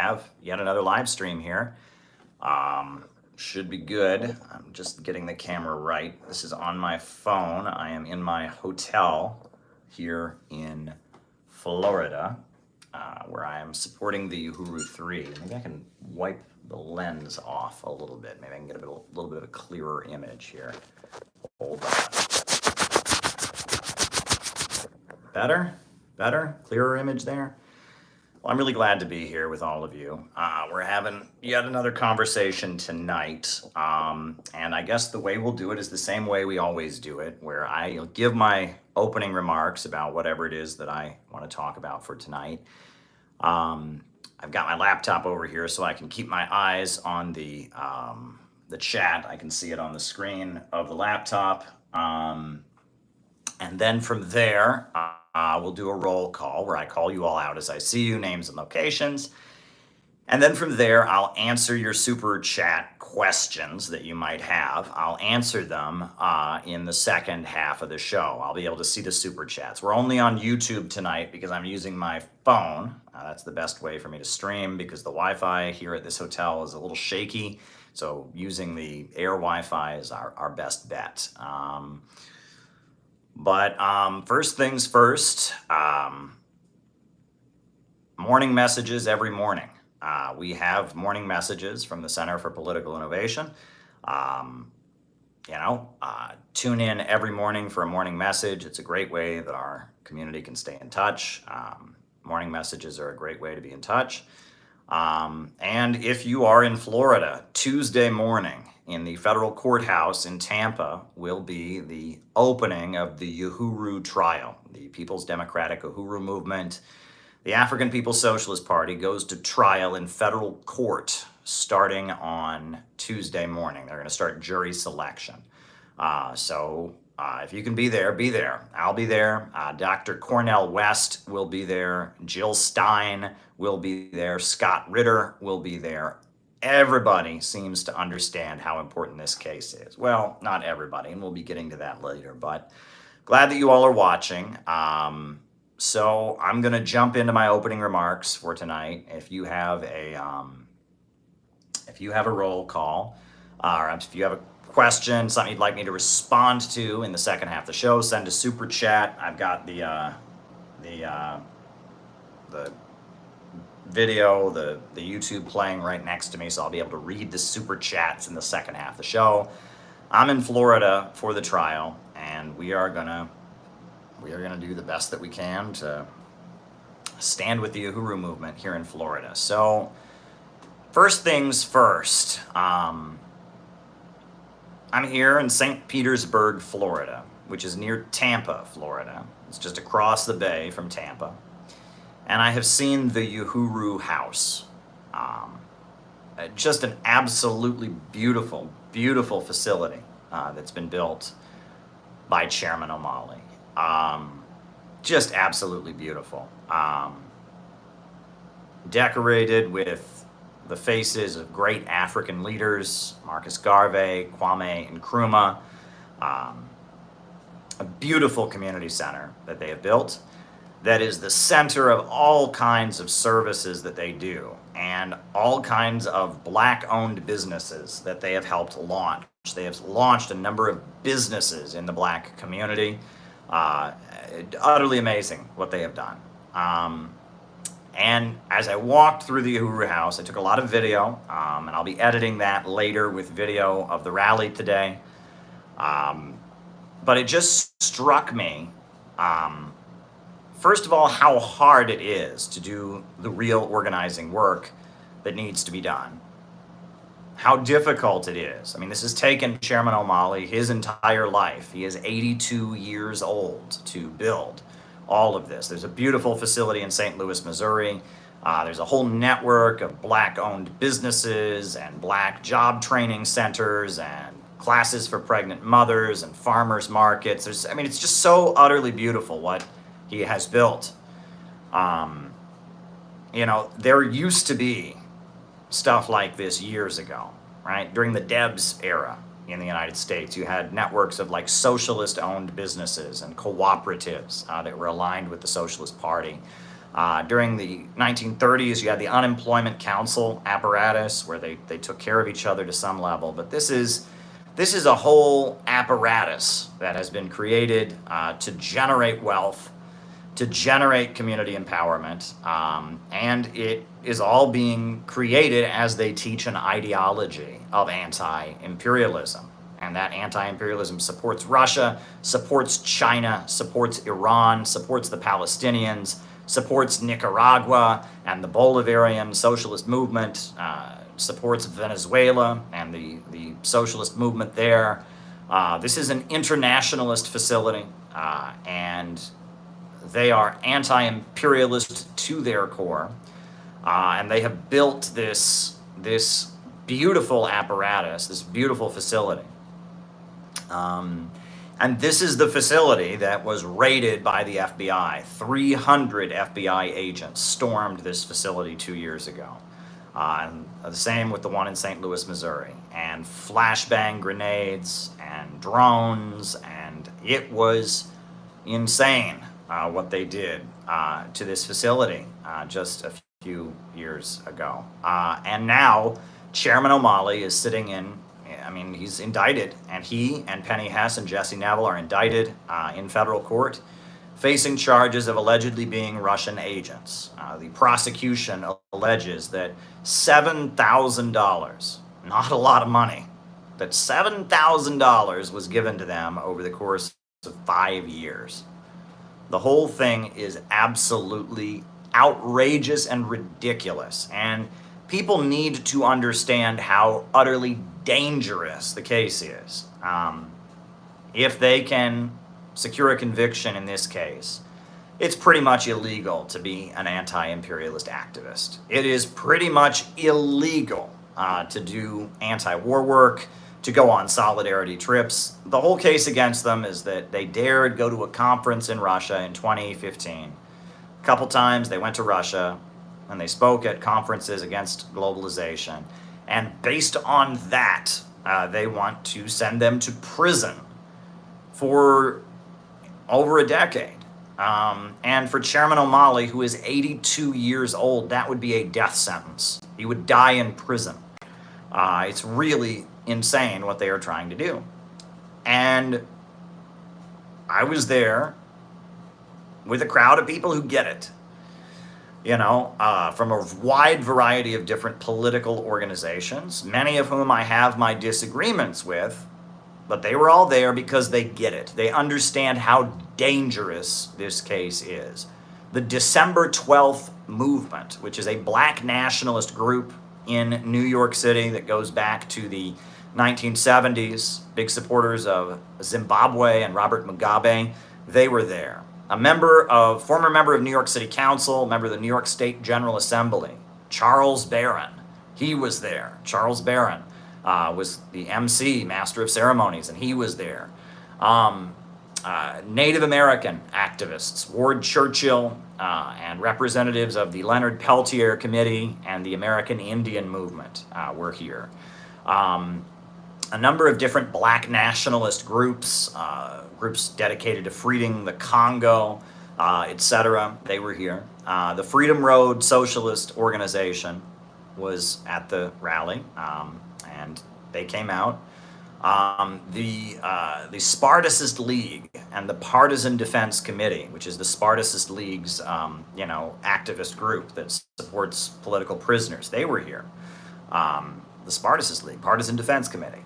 have yet another live stream here. Should be good. I'm just getting the camera right. This is on my phone. I am in my hotel here in Florida, where I am supporting the Uhuru 3. Maybe I can wipe the lens off a little bit. Maybe I can get a little bit of a clearer image here. Hold on. Better? Clearer image there? Well, I'm really glad to be here with all of you. We're having yet another conversation tonight, and I guess the way we'll do it is the same way we always do it, where I'll give my opening remarks about whatever it is that I want to talk about for tonight. I've got my laptop over here so I can keep my eyes on the chat. I can see it on the screen of the laptop, and then from there, we'll do a roll call where I call you all out as I see you, names and locations. And then from there, I'll answer your super chat questions that you might have. I'll answer them in the second half of the show. I'll be able to see the super chats. We're only on YouTube tonight because I'm using my phone. That's the best way for me to stream because the Wi-Fi here at this hotel is a little shaky. So using the air Wi-Fi is our best bet. But first things first, morning messages every morning. We have morning messages from the Center for Political Innovation. Tune in every morning for a morning message. It's a great way that our community can stay in touch. Morning messages are a great way to be in touch. And if you are in Florida, Tuesday morning in the federal courthouse in Tampa will be the opening of the Uhuru trial. The People's Democratic Uhuru Movement, the African People's Socialist Party, goes to trial in federal court starting on Tuesday morning. They're going to start jury selection. So if you can be there, be there. I'll be there. Dr. Cornell West will be there. Jill Stein will be there. Scott Ritter will be there. Everybody seems to understand how important this case is. Well, not everybody, and we'll be getting to that later, but glad that you all are watching. So I'm going to jump into my opening remarks for tonight. If you have a roll call, or if you have a question, something you'd like me to respond to in the second half of the show, send a super chat. I've got the video, the YouTube playing right next to me, so I'll be able to read the super chats in the second half of the show. I'm in Florida for the trial, and we are gonna do the best that we can to stand with the Uhuru movement here in Florida. So, first things first. I'm here in St. Petersburg, Florida, which is near Tampa, Florida. It's just across the bay from Tampa. And I have seen the Uhuru House. Just an absolutely beautiful, beautiful facility that's been built by Chairman O'Malley. Just absolutely beautiful. Decorated with the faces of great African leaders, Marcus Garvey, Kwame Nkrumah. A beautiful community center that they have built that is the center of all kinds of services that they do and all kinds of Black-owned businesses that they have helped launch. They have launched a number of businesses in the Black community. Utterly amazing what they have done. And as I walked through the Uhuru House, I took a lot of video, and I'll be editing that later with video of the rally today. But it just struck me, first of all, how hard it is to do the real organizing work that needs to be done. How difficult it is. I mean, this has taken Chairman O'Malley his entire life. He is 82 years old to build all of this. There's a beautiful facility in St. Louis, Missouri. There's a whole network of Black-owned businesses and Black job training centers and classes for pregnant mothers and farmers markets. It's just so utterly beautiful what he has built. There used to be stuff like this years ago, right? During the Debs era in the United States, you had networks of like socialist-owned businesses and cooperatives that were aligned with the Socialist Party. During the 1930s, you had the unemployment council apparatus where they took care of each other to some level. But this is a whole apparatus that has been created to generate wealth, to generate community empowerment, and it is all being created as they teach an ideology of anti-imperialism. And that anti-imperialism supports Russia, supports China, supports Iran, supports the Palestinians, supports Nicaragua and the Bolivarian socialist movement, supports Venezuela and the socialist movement there. This is an internationalist facility, and they are anti-imperialist to their core, and they have built this beautiful apparatus, this beautiful facility. And this is the facility that was raided by the FBI. 300 FBI agents stormed this facility 2 years ago. And the same with the one in St. Louis, Missouri. And flashbang grenades and drones, and it was insane what they did to this facility just a few years ago. And now Chairman O'Malley is sitting he's indicted, and he and Penny Hess and Jesse Neville are indicted in federal court, facing charges of allegedly being Russian agents. The prosecution alleges that $7,000, not a lot of money, that $7,000 was given to them over the course of 5 years. The whole thing is absolutely outrageous and ridiculous, and people need to understand how utterly dangerous the case is. If they can secure a conviction in this case, it's pretty much illegal to be an anti-imperialist activist. It is pretty much illegal to do anti-war work, to go on solidarity trips. The whole case against them is that they dared go to a conference in Russia in 2015. A couple times they went to Russia, and they spoke at conferences against globalization. And based on that, they want to send them to prison for over a decade. And for Chairman O'Malley, who is 82 years old, that would be a death sentence. He would die in prison. It's really insane what they are trying to do. And I was there with a crowd of people who get it. From a wide variety of different political organizations, many of whom I have my disagreements with, but they were all there because they get it. They understand how dangerous this case is. The December 12th movement, which is a black nationalist group in New York City that goes back to the 1970s, big supporters of Zimbabwe and Robert Mugabe, they were there. Former member of New York City Council, member of the New York State General Assembly, Charles Barron, he was there. Charles Barron was the MC, Master of Ceremonies, and he was there. Native American activists, Ward Churchill, and representatives of the Leonard Peltier Committee and the American Indian Movement were here. A number of different black nationalist groups, groups dedicated to freeing the Congo, etc. They were here. The Freedom Road Socialist organization was at the rally, and they came out. The Spartacist League and the Partisan Defense Committee, which is the Spartacist League's activist group that supports political prisoners, they were here. The Spartacist League, Partisan Defense Committee.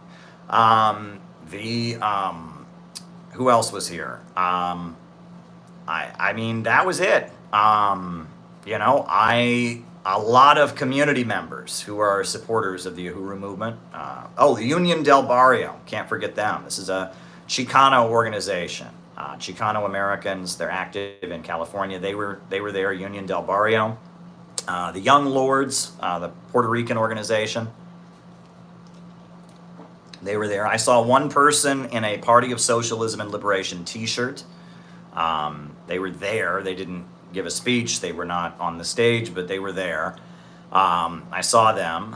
Who else was here? That was it. A lot of community members who are supporters of the Uhuru movement. The Union del Barrio, can't forget them. This is a Chicano organization. Chicano Americans, they're active in California. They were there, Union del Barrio. The Young Lords, the Puerto Rican organization. They were there. I saw one person in a Party of Socialism and Liberation t-shirt. They were there. They didn't give a speech. They were not on the stage, but they were there. I saw them.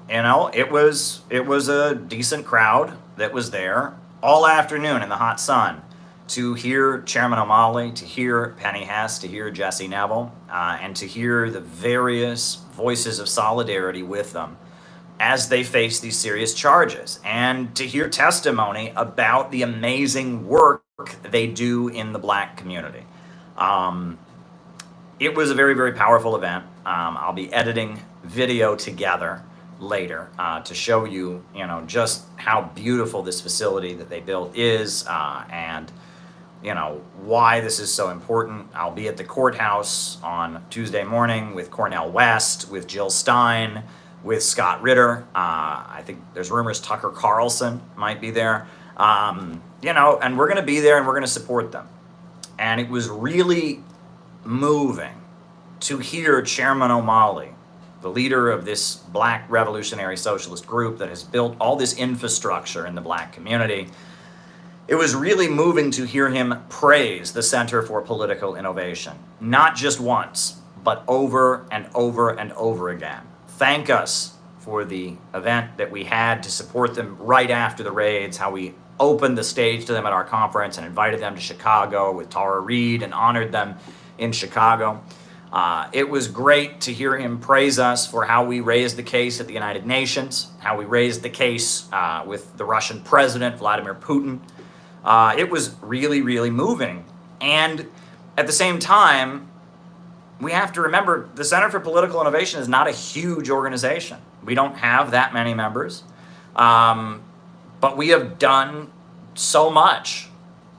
It was a decent crowd that was there all afternoon in the hot sun, to hear Chairman O'Malley, to hear Penny Hess, to hear Jesse Neville, and to hear the various voices of solidarity with them as they face these serious charges, and to hear testimony about the amazing work they do in the Black community. It was a very, very powerful event. I'll be editing video together later to show you, just how beautiful this facility that they built is, and why this is so important. I'll be at the courthouse on Tuesday morning with Cornel West, with Jill Stein, with Scott Ritter. I think there's rumors Tucker Carlson might be there. And we're going to be there and we're going to support them. And it was really moving to hear Chairman O'Malley, the leader of this Black revolutionary socialist group that has built all this infrastructure in the Black community. It was really moving to hear him praise the Center for Political Innovation, not just once, but over and over and over again. Thank us for the event that we had to support them right after the raids, how we opened the stage to them at our conference and invited them to Chicago with Tara Reid and honored them in Chicago. It was great to hear him praise us for how we raised the case at the United Nations, how we raised the case with the Russian president, Vladimir Putin. It was really, really moving. And at the same time, we have to remember the Center for Political Innovation is not a huge organization. We don't have that many members. But we have done so much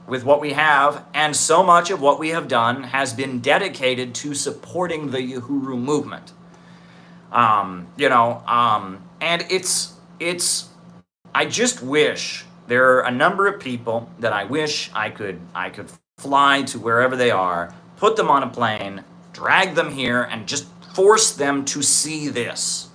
with what we have, and so much of what we have done has been dedicated to supporting the Uhuru movement. And I just wish there are a number of people that I wish I could fly to wherever they are, put them on a plane, drag them here, and just force them to see this.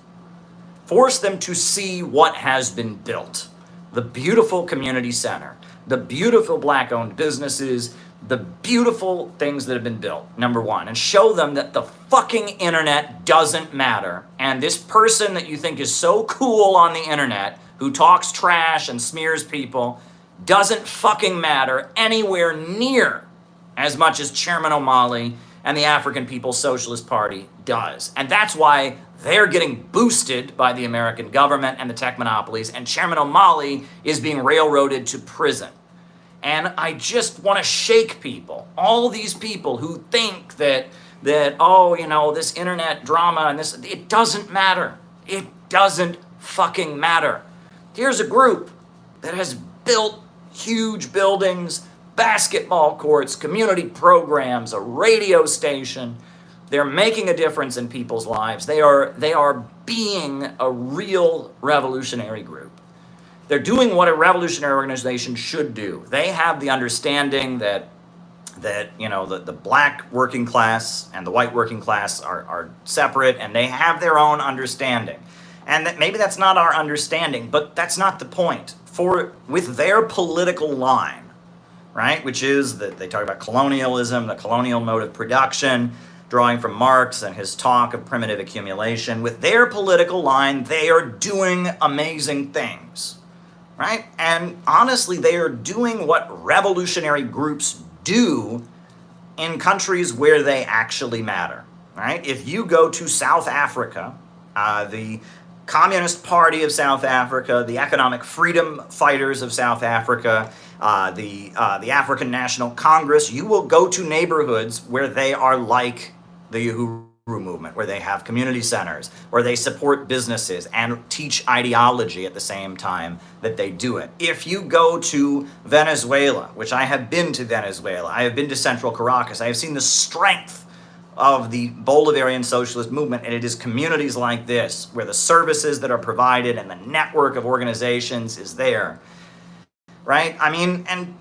Force them to see what has been built. The beautiful community center, the beautiful Black-owned businesses, the beautiful things that have been built, number one, and show them that the fucking internet doesn't matter. And this person that you think is so cool on the internet, who talks trash and smears people, doesn't fucking matter anywhere near as much as Chairman O'Malley and the African People's Socialist Party does. And that's why they're getting boosted by the American government and the tech monopolies, and Chairman O'Malley is being railroaded to prison. And I just want to shake people, all these people who think that this internet drama and this, it doesn't matter. It doesn't fucking matter. Here's a group that has built huge buildings, basketball courts, community programs, a radio station. They're making a difference in people's lives. They are being a real revolutionary group. They're doing what a revolutionary organization should do. They have the understanding that the Black working class and the white working class are separate, and they have their own understanding. And that maybe that's not our understanding, but that's not the point. With their political line, right, which is that they talk about colonialism, the colonial mode of production, drawing from Marx and his talk of primitive accumulation. With their political line, they are doing amazing things, right? And honestly, they are doing what revolutionary groups do in countries where they actually matter, right? If you go to South Africa, the Communist Party of South Africa, the Economic Freedom Fighters of South Africa, the African National Congress, you will go to neighborhoods where they are like the Uhuru Movement, where they have community centers, where they support businesses and teach ideology at the same time that they do it. If you go to Venezuela, which I have been to Venezuela, I have been to Central Caracas, I have seen the strength of the Bolivarian socialist movement, and it is communities like this where the services that are provided and the network of organizations is there, right? I mean, and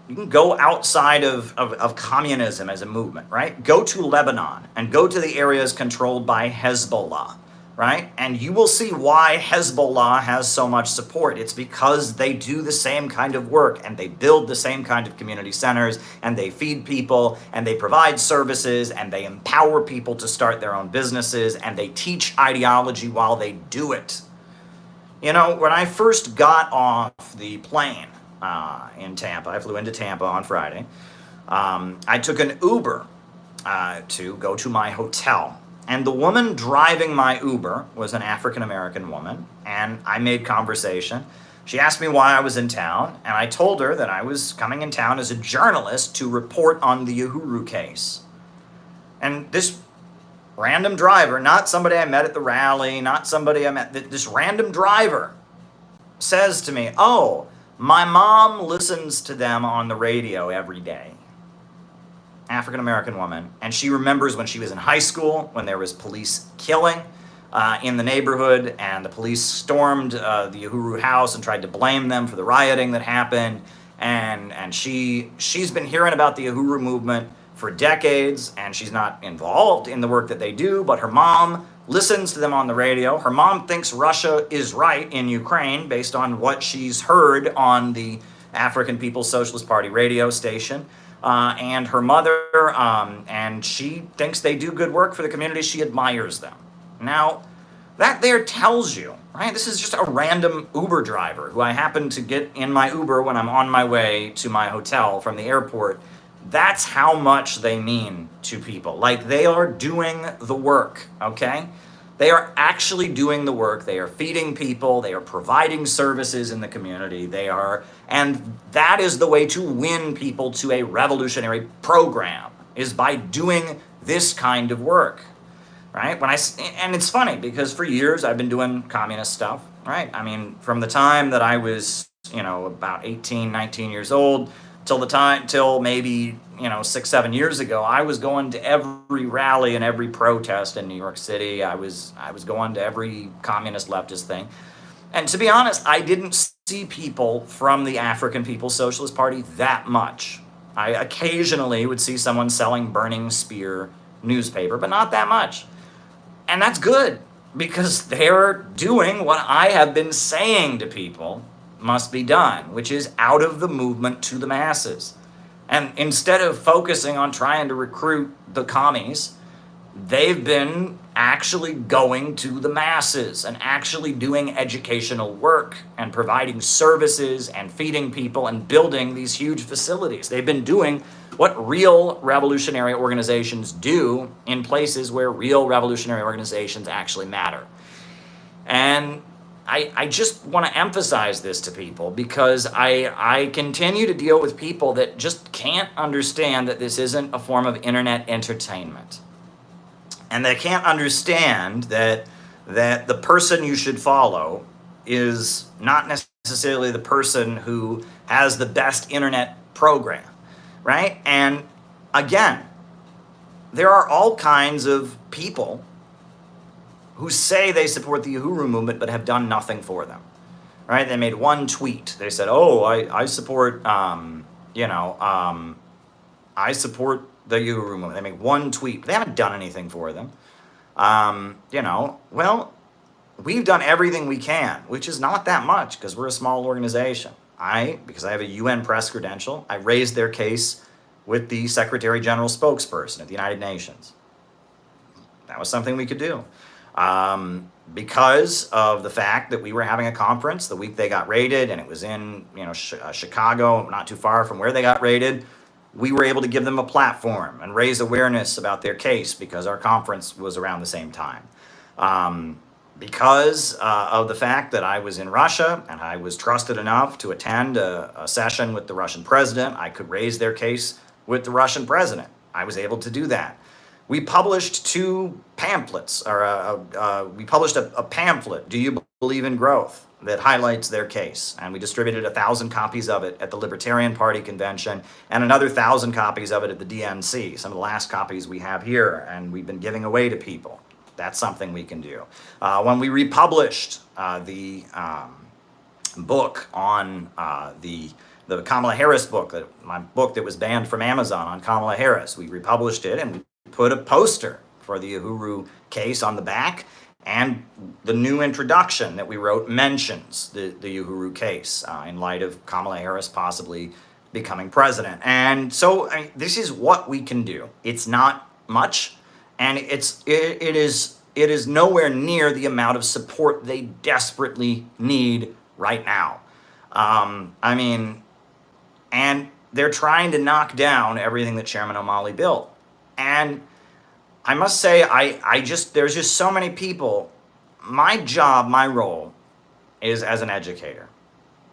you can go outside of communism as a movement, right? Go to Lebanon and go to the areas controlled by Hezbollah, right? And you will see why Hezbollah has so much support. It's because they do the same kind of work, and they build the same kind of community centers, and they feed people, and they provide services, and they empower people to start their own businesses, and they teach ideology while they do it. When I first got off the plane in Tampa. I flew into Tampa on Friday. I took an Uber to go to my hotel. And the woman driving my Uber was an African American woman, and I made conversation. She asked me why I was in town, and I told her that I was coming in town as a journalist to report on the Uhuru case. And this random driver, not somebody I met at the rally, not somebody I met, this random driver says to me, "Oh, my mom listens to them on the radio every day." African American woman, and she remembers when she was in high school when there was police killing in the neighborhood, and the police stormed the Uhuru house and tried to blame them for the rioting that happened. And she's been hearing about the Uhuru movement for decades, and she's not involved in the work that they do, but her mom listens to them on the radio. Her mom thinks Russia is right in Ukraine based on what she's heard on the African People's Socialist Party radio station. And her mother, and she thinks they do good work for the community. She admires them. Now, that there tells you, right? This is just a random Uber driver who I happen to get in my Uber when I'm on my way to my hotel from the airport. That's how much they mean to people. Like, they are doing the work, okay? They are actually doing the work. They are feeding people. They are providing services in the community. And that is the way to win people to a revolutionary program, is by doing this kind of work, right? And it's funny because for years I've been doing communist stuff, right? I mean, from the time that I was, about 18, 19 years old, till maybe 6, 7 years ago, I was going to every rally and every protest in New York City. I was going to every communist leftist thing. And to be honest, I didn't see people from the African People's Socialist Party that much. I occasionally would see someone selling Burning Spear newspaper, but not that much. And that's good, because they're doing what I have been saying to people must be done, which is out of the movement to the masses. And instead of focusing on trying to recruit the commies, they've been actually going to the masses and actually doing educational work and providing services and feeding people and building these huge facilities. They've been doing what real revolutionary organizations do in places where real revolutionary organizations actually matter. And I just want to emphasize this to people, because I continue to deal with people that just can't understand that this isn't a form of internet entertainment. And they can't understand that the person you should follow is not necessarily the person who has the best internet program, right? And again, there are all kinds of people who say they support the Uhuru movement but have done nothing for them, right? They made one tweet. They said, "Oh, I support, I support the Yuru Movement." They make one tweet. They haven't done anything for them. Well, we've done everything we can, which is not that much because we're a small organization. Because I have a UN press credential, I raised their case with the Secretary General spokesperson at the United Nations. That was something we could do. Because of the fact that we were having a conference the week they got raided, and it was in Chicago, not too far from where they got raided, we were able to give them a platform and raise awareness about their case because our conference was around the same time. Because of the fact that I was in Russia and I was trusted enough to attend a session with the Russian president, I could raise their case with the Russian president. I was able to do that. We published 2 pamphlets, we published a pamphlet, "Do You Believe in Growth?" that highlights their case. And we distributed 1,000 copies of it at the Libertarian Party convention and another 1,000 copies of it at the DNC. Some of the last copies we have here, and we've been giving away to people. That's something we can do. When we republished the book on the Kamala Harris book, my book that was banned from Amazon on Kamala Harris, we republished it and we put a poster for the Uhuru case on the back, and the new introduction that we wrote mentions the Uhuru case in light of Kamala Harris possibly becoming president. And so this is what we can do. It's not much, and it is nowhere near the amount of support they desperately need right now. And they're trying to knock down everything that Chairman O'Malley built. And I must say, there's just so many people. My job, my role is as an educator.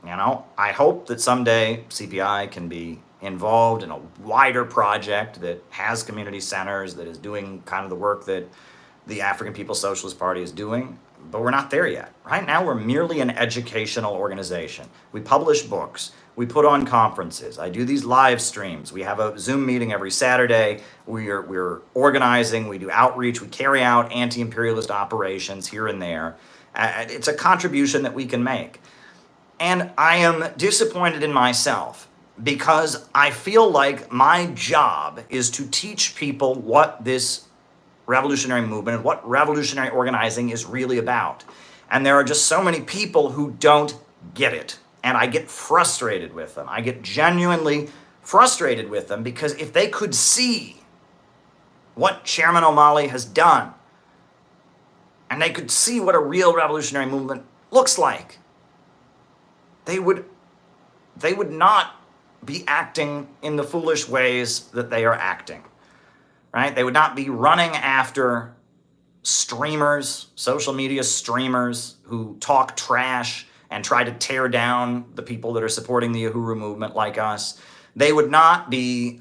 I hope that someday CPI can be involved in a wider project that has community centers, that is doing kind of the work that the African People's Socialist Party is doing, but we're not there yet. Right now, we're merely an educational organization. We publish books. We put on conferences. I do these live streams. We have a Zoom meeting every Saturday. We're organizing. We do outreach. We carry out anti-imperialist operations here and there. It's a contribution that we can make. And I am disappointed in myself because I feel like my job is to teach people what this revolutionary movement and what revolutionary organizing is really about. And there are just so many people who don't get it. And I get frustrated with them. I get genuinely frustrated with them because if they could see what Chairman O'Malley has done, and they could see what a real revolutionary movement looks like, they would not be acting in the foolish ways that they are acting, right? They would not be running after streamers, social media streamers who talk trash and try to tear down the people that are supporting the Uhuru movement like us. They would not be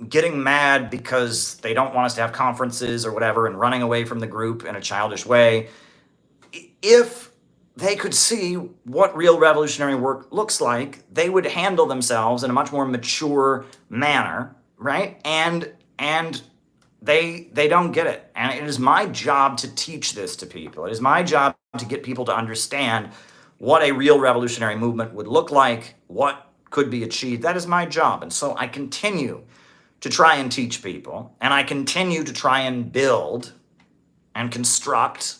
getting mad because they don't want us to have conferences or whatever and running away from the group in a childish way. If they could see what real revolutionary work looks like, they would handle themselves in a much more mature manner, right? And they don't get it. And it is my job to teach this to people. It is my job to get people to understand what a real revolutionary movement would look like, what could be achieved. That is my job. And so I continue to try and teach people, and I continue to try and build and construct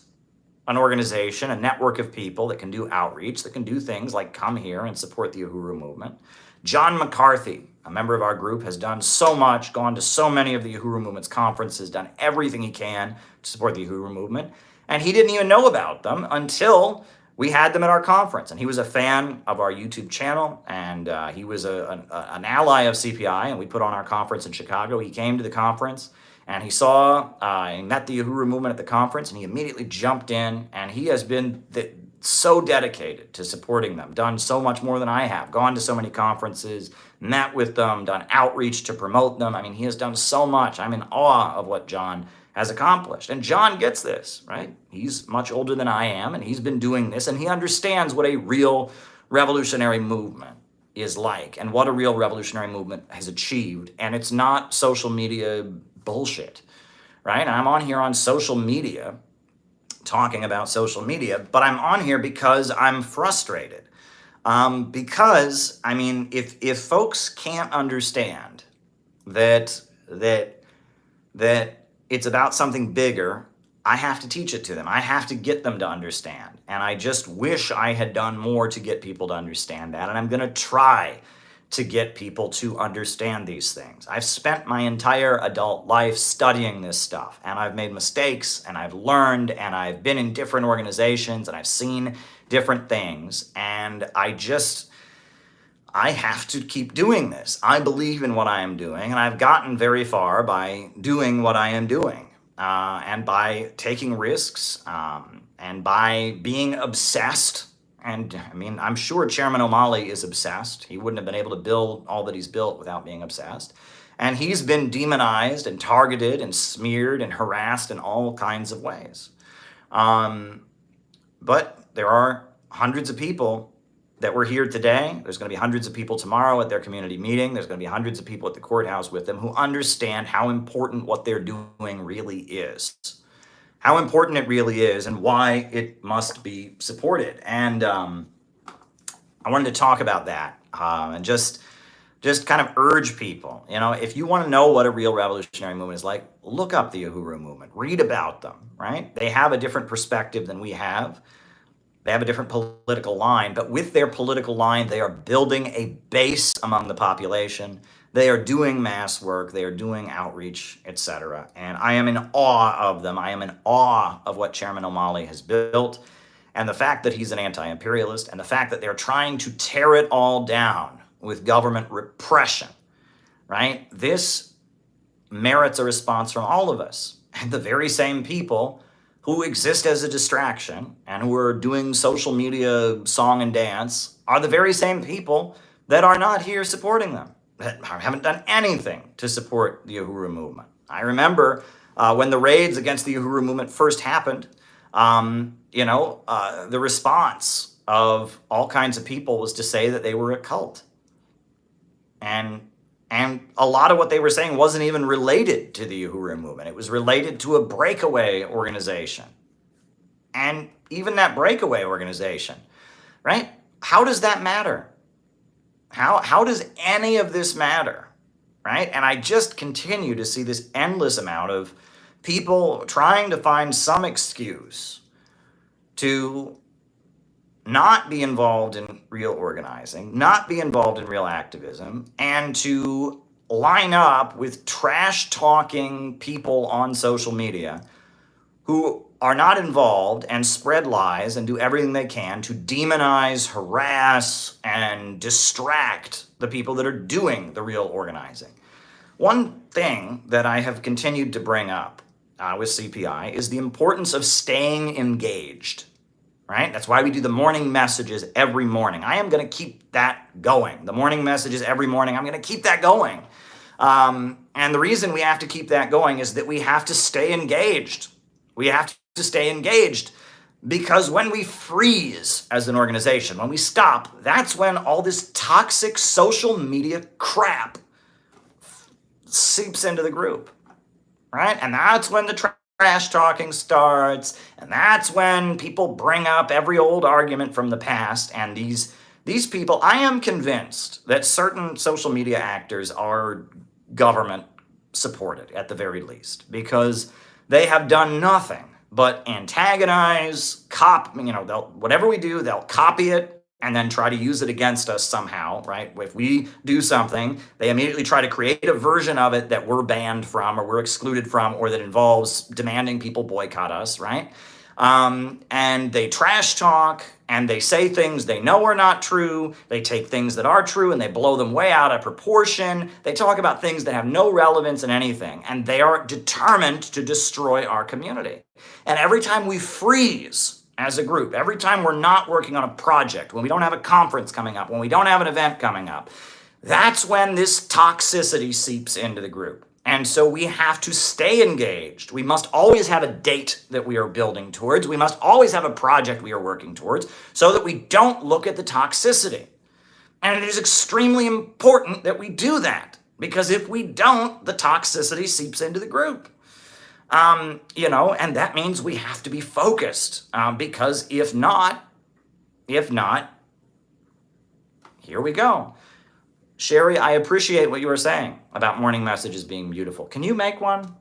an organization, a network of people that can do outreach, that can do things like come here and support the Uhuru movement. John McCarthy, a member of our group, has done so much, gone to so many of the Uhuru movement's conferences, done everything he can to support the Uhuru movement, and he didn't even know about them until we had them at our conference. And he was a fan of our YouTube channel, and he was an ally of CPI, and we put on our conference in Chicago. He came to the conference, and he met the Uhuru movement at the conference, and he immediately jumped in, and he has been so dedicated to supporting them, done so much more than I have, gone to so many conferences, met with them, done outreach to promote them. I mean, he has done so much. I'm in awe of what John has accomplished. And John gets this, right? He's much older than I am, and he's been doing this, and he understands what a real revolutionary movement is like and what a real revolutionary movement has achieved. And it's not social media bullshit, right? I'm on here on social media talking about social media, but I'm on here because I'm frustrated. Because, I mean, if folks can't understand that it's about something bigger, I have to teach it to them. I have to get them to understand. And I just wish I had done more to get people to understand that. And I'm going to try to get people to understand these things. I've spent my entire adult life studying this stuff, and I've made mistakes, and I've learned, and I've been in different organizations, and I've seen different things, and I have to keep doing this. I believe in what I am doing, and I've gotten very far by doing what I am doing, and by taking risks, and by being obsessed. And I mean, I'm sure Chairman O'Malley is obsessed. He wouldn't have been able to build all that he's built without being obsessed. And he's been demonized and targeted and smeared and harassed in all kinds of ways. But there are hundreds of people that were here today. There's going to be hundreds of people tomorrow at their community meeting. There's going to be hundreds of people at the courthouse with them who understand how important what they're doing really is. How important it really is and why it must be supported. And I wanted to talk about that and just kind of urge people, if you want to know what a real revolutionary movement is like, look up the Uhuru movement, read about them, right? They have a different perspective than we have. They have a different political line, but with their political line, they are building a base among the population. They are doing mass work, they are doing outreach, etc. And I am in awe of them. I am in awe of what Chairman O'Malley has built, and the fact that he's an anti-imperialist, and the fact that they're trying to tear it all down with government repression, right? This merits a response from all of us. And the very same people who exist as a distraction and who are doing social media song and dance are the very same people that are not here supporting them, that haven't done anything to support the Uhuru movement. I remember when the raids against the Uhuru movement first happened, the response of all kinds of people was to say that they were a cult. And a lot of what they were saying wasn't even related to the Uhuru movement. It was related to a breakaway organization. And even that breakaway organization, right? How does that matter? How does any of this matter, right? And I just continue to see this endless amount of people trying to find some excuse to not be involved in real organizing, not be involved in real activism, and to line up with trash-talking people on social media who are not involved and spread lies and do everything they can to demonize, harass, and distract the people that are doing the real organizing. One thing that I have continued to bring up with CPI is the importance of staying engaged. Right? That's why we do the morning messages every morning. I am going to keep that going. The morning messages every morning, I'm going to keep that going. And the reason we have to keep that going is that we have to stay engaged. We have to stay engaged because when we freeze as an organization, when we stop, that's when all this toxic social media crap seeps into the group. Right? And that's when the trash talking starts, and that's when people bring up every old argument from the past. And these people, I am convinced that certain social media actors are government supported at the very least, because they have done nothing but antagonize, whatever we do, they'll copy it and then try to use it against us somehow, right? If we do something, they immediately try to create a version of it that we're banned from or we're excluded from, or that involves demanding people boycott us, right? And they trash talk and they say things they know are not true. They take things that are true and they blow them way out of proportion. They talk about things that have no relevance in anything, and they are determined to destroy our community. And every time we freeze as a group, every time we're not working on a project, when we don't have a conference coming up, when we don't have an event coming up, that's when this toxicity seeps into the group. And so we have to stay engaged. We must always have a date that we are building towards. We must always have a project we are working towards so that we don't look at the toxicity. And it is extremely important that we do that, because if we don't, the toxicity seeps into the group. And that means we have to be focused, because if not, here we go. Sherry, I appreciate what you were saying about morning messages being beautiful. Can you make one?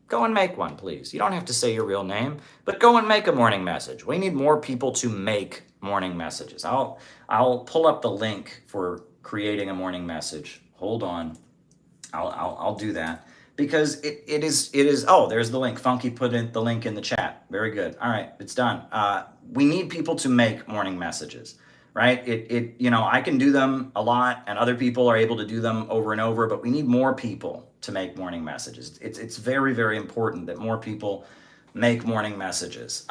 Go and make one, please. You don't have to say your real name, but go and make a morning message. We need more people to make morning messages. I'll pull up the link for creating a morning message. Hold on. I'll do that. Because it is, oh, there's the link. Funky put in the link in the chat. Very good. All right, it's done. We need people to make morning messages, right? I can do them a lot and other people are able to do them over and over, but we need more people to make morning messages. It's very, very important that more people make morning messages.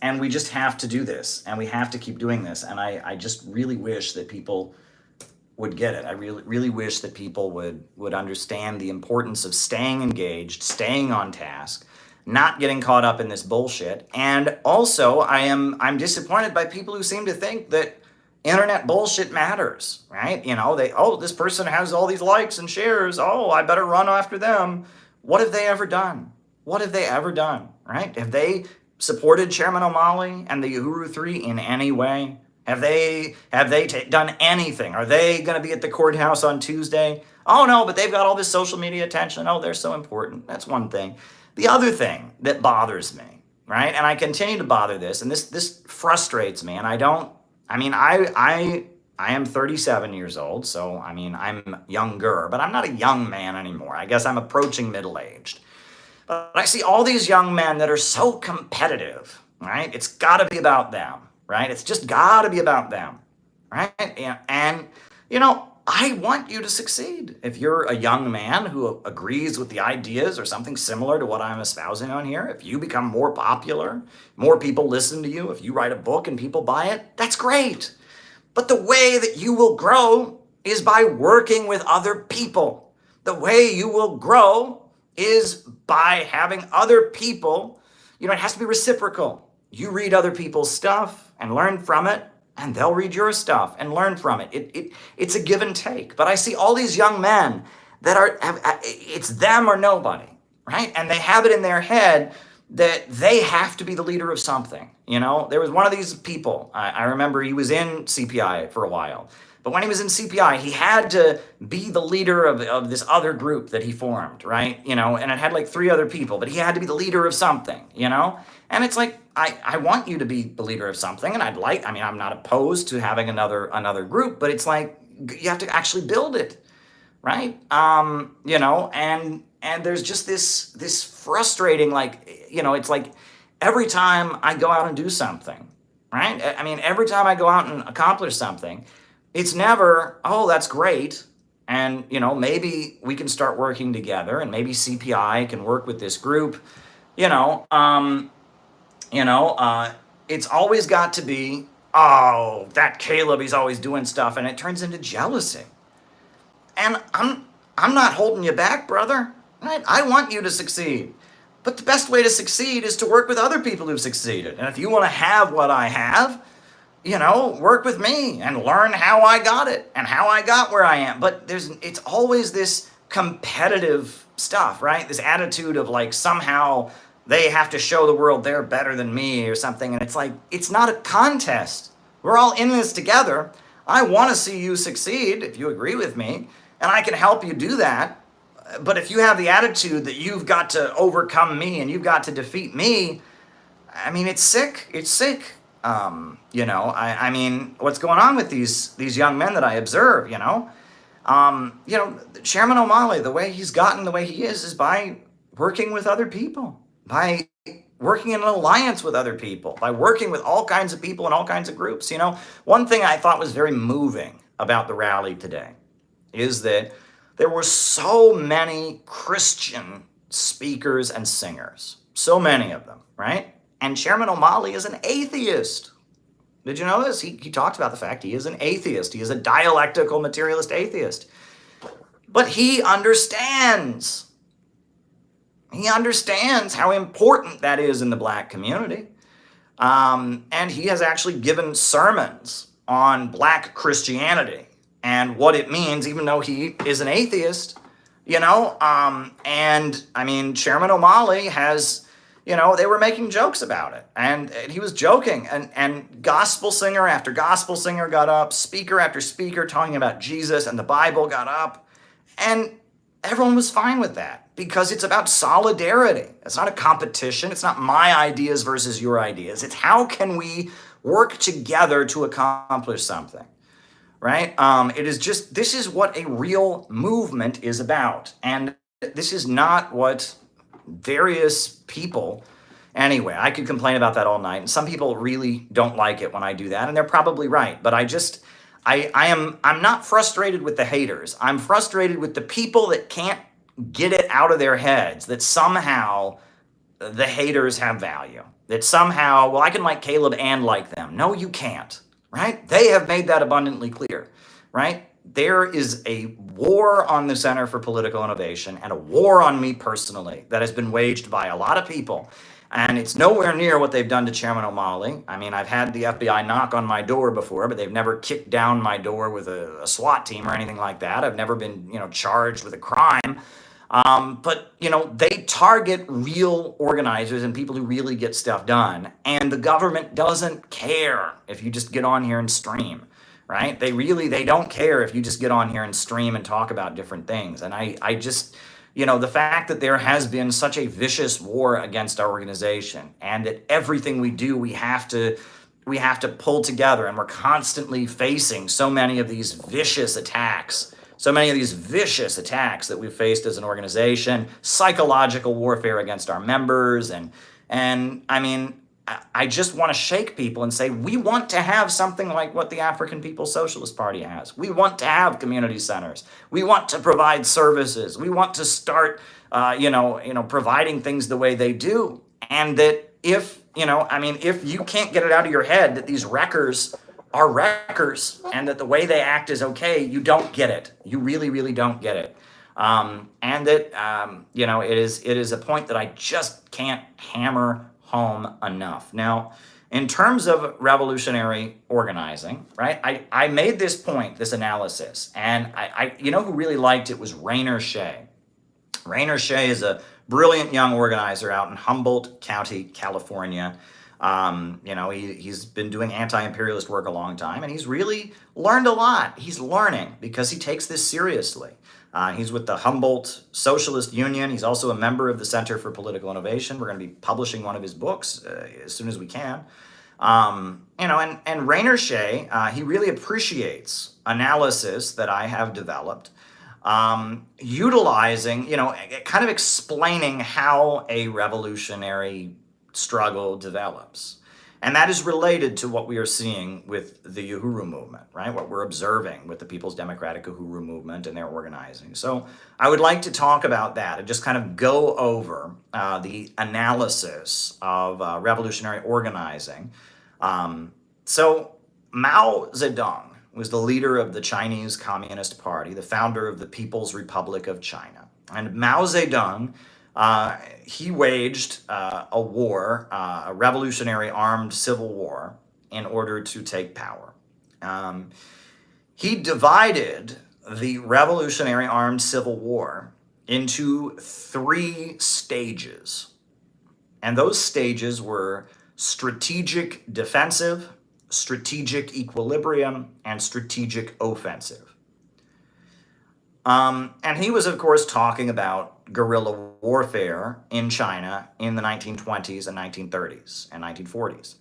And we just have to do this, and we have to keep doing this. And I just really wish that people would get it. I really, really wish that people would understand the importance of staying engaged, staying on task, not getting caught up in this bullshit. And also, I'm disappointed by people who seem to think that internet bullshit matters, right? This person has all these likes and shares. Oh, I better run after them. What have they ever done? What have they ever done, right? Have they supported Chairman O'Malley and the Uhuru 3 in any way? Have they done anything? Are they going to be at the courthouse on Tuesday? Oh, no, but they've got all this social media attention. Oh, they're so important. That's one thing. The other thing that bothers me, right, and I continue to bother this, and this frustrates me, and I am 37 years old, so, I'm younger, but I'm not a young man anymore. I guess I'm approaching middle-aged. But I see all these young men that are so competitive, right? It's got to be about them. right? It's just got to be about them, right? And, I want you to succeed. If you're a young man who agrees with the ideas or something similar to what I'm espousing on here, if you become more popular, more people listen to you, if you write a book and people buy it, that's great. But the way that you will grow is by working with other people. The way you will grow is by having other people, it has to be reciprocal. You read other people's stuff and learn from it, and they'll read your stuff and learn from it. It's a give and take. But I see all these young men that it's them or nobody, right? And they have it in their head that they have to be the leader of something. There was one of these people, I remember he was in CPI for a while, but when he was in CPI, he had to be the leader of this other group that he formed, right? And it had like 3 other people, but he had to be the leader of something, And it's like, I want you to be the leader of something, and I'm not opposed to having another group, but it's like, you have to actually build it, right? And there's just this frustrating, it's like every time I go out and do something, right? Every time I go out and accomplish something, it's never, oh, that's great. And, maybe we can start working together, and maybe CPI can work with this group, it's always got to be, oh, that Caleb, he's always doing stuff, and it turns into jealousy. And I'm not holding you back, brother. Right? I want you to succeed. But the best way to succeed is to work with other people who've succeeded. And if you want to have what I have, work with me and learn how I got it and how I got where I am. But it's always this competitive stuff, right? This attitude of like somehow they have to show the world they're better than me or something. And it's like, it's not a contest. We're all in this together. I want to see you succeed if you agree with me, and I can help you do that. But if you have the attitude that you've got to overcome me and you've got to defeat me, it's sick. It's sick. What's going on with these young men that I observe, Chairman O'Malley, the way he's gotten the way he is by working with other people, by working in an alliance with other people, by working with all kinds of people and all kinds of groups. One thing I thought was very moving about the rally today is that there were so many Christian speakers and singers, so many of them, right? And Chairman O'Malley is an atheist. Did you know this? He talks about the fact he is an atheist. He is a dialectical materialist atheist. But he understands. He understands how important that is in the Black community. And he has actually given sermons on Black Christianity and what it means, even though he is an atheist, Chairman O'Malley has, they were making jokes about it, and he was joking, and gospel singer after gospel singer got up, speaker after speaker talking about Jesus and the Bible got up, and everyone was fine with that because it's about solidarity. It's not a competition. It's not my ideas versus your ideas. It's how can we work together to accomplish something. Right? This is what a real movement is about. And this is not what various people, anyway, I could complain about that all night. And some people really don't like it when I do that. And they're probably right. But I'm not frustrated with the haters. I'm frustrated with the people that can't get it out of their heads that somehow the haters have value. That somehow, well, I can like Caleb and like them. No, you can't. Right? They have made that abundantly clear, right? There is a war on the Center for Political Innovation and a war on me personally that has been waged by a lot of people. And it's nowhere near what they've done to Chairman O'Malley. I've had the FBI knock on my door before, but they've never kicked down my door with a SWAT team or anything like that. I've never been, charged with a crime. But they target real organizers and people who really get stuff done. And the government doesn't care if you just get on here and stream, right? They don't care if you just get on here and stream and talk about different things. And I just, the fact that there has been such a vicious war against our organization and that everything we do, we have to pull together, and we're constantly facing so many of these vicious attacks. So many of these vicious attacks that we've faced as an organization, psychological warfare against our members, and I just want to shake people and say, we want to have something like what the African People's Socialist Party has. We want to have community centers. We want to provide services. We want to start, providing things the way they do. And that if you can't get it out of your head that these wreckers are wreckers and that the way they act is okay, you don't get it. You really, really don't get it. And that, it is a point that I just can't hammer home enough. Now, in terms of revolutionary organizing, right, I made this point, this analysis, and who really liked it was Rainer Shea. Rainer Shea is a brilliant young organizer out in Humboldt County, California. He's been doing anti-imperialist work a long time, and he's really learned a lot. He's learning because he takes this seriously. He's with the Humboldt Socialist Union. He's also a member of the Center for Political Innovation. We're going to be publishing one of his books as soon as we can. And Rainer Shea, he really appreciates analysis that I have developed, utilizing, kind of explaining how a revolutionary struggle develops. And that is related to what we are seeing with the Uhuru movement, right? What we're observing with the People's Democratic Uhuru movement and their organizing. So I would like to talk about that and just kind of go over the analysis of revolutionary organizing. So Mao Zedong was the leader of the Chinese Communist Party, the founder of the People's Republic of China. And Mao Zedong, he waged a war, a revolutionary armed civil war, in order to take power. He divided the revolutionary armed civil war into 3 stages. And those stages were strategic defensive, strategic equilibrium, and strategic offensive. And he was, of course, talking about guerrilla warfare in China in the 1920s and 1930s and 1940s.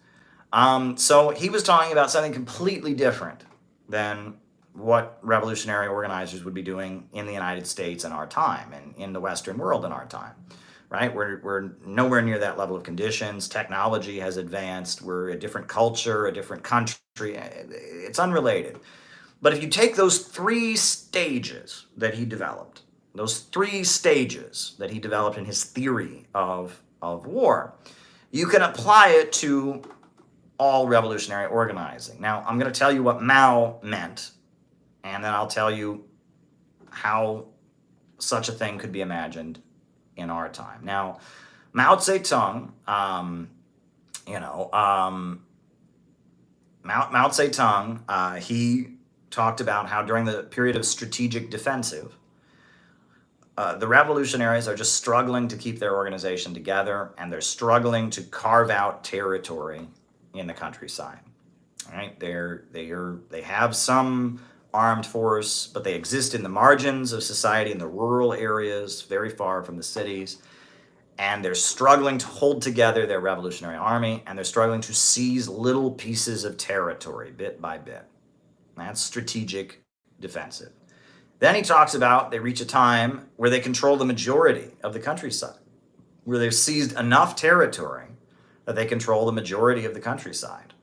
So he was talking about something completely different than what revolutionary organizers would be doing in the United States in our time and in the Western world in our time, right? We're nowhere near that level of conditions. Technology has advanced. We're a different culture, a different country. It's unrelated. But if you take those 3 stages that he developed, in his theory of war, you can apply it to all revolutionary organizing. Now, I'm going to tell you what Mao meant, and then I'll tell you how such a thing could be imagined in our time. Now, Mao Zedong, Mao Zedong, he talked about how during the period of strategic defensive, the revolutionaries are just struggling to keep their organization together, and they're struggling to carve out territory in the countryside. All right, they have some armed force, but they exist in the margins of society, in the rural areas, very far from the cities, and they're struggling to hold together their revolutionary army, and they're struggling to seize little pieces of territory bit by bit. That's strategic defensive. Then he talks about they reach a time where they control the majority of the countryside, where they've seized enough territory that they control the majority of the countryside.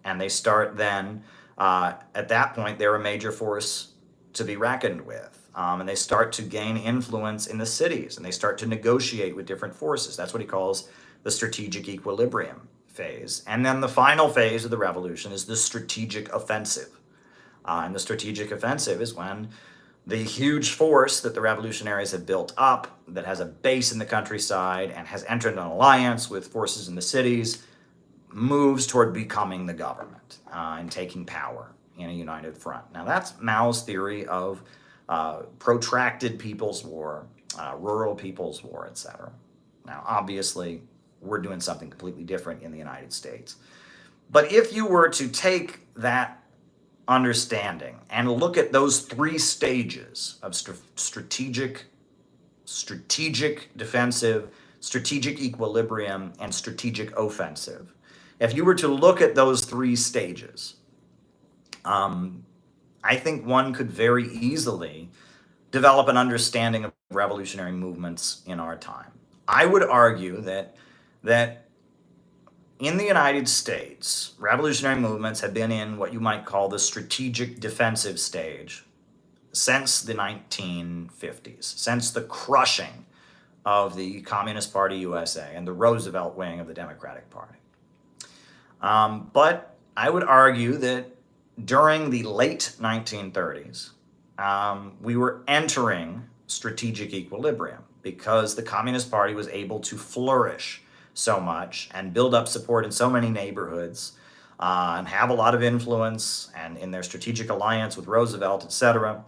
And they start then, at that point, they're a major force to be reckoned with. And they start to gain influence in the cities, and they start to negotiate with different forces. That's what he calls the strategic equilibrium phase. And then the final phase of the revolution is the strategic offensive. And the strategic offensive is when the huge force that the revolutionaries have built up, that has a base in the countryside and has entered an alliance with forces in the cities, moves toward becoming the government and taking power in a united front. Now, that's Mao's theory of protracted people's war, rural people's war, etc. Now, obviously, we're doing something completely different in the United States. But if you were to take that understanding and look at those 3 stages of strategic defensive, strategic equilibrium, and strategic offensive, if you were to look at those 3 stages, I think one could very easily develop an understanding of revolutionary movements in our time. I would argue that in the United States, revolutionary movements have been in what you might call the strategic defensive stage since the 1950s, since the crushing of the Communist Party USA and the Roosevelt wing of the Democratic Party. But I would argue that during the late 1930s, we were entering strategic equilibrium because the Communist Party was able to flourish so much and build up support in so many neighborhoods and have a lot of influence and in their strategic alliance with Roosevelt, etc.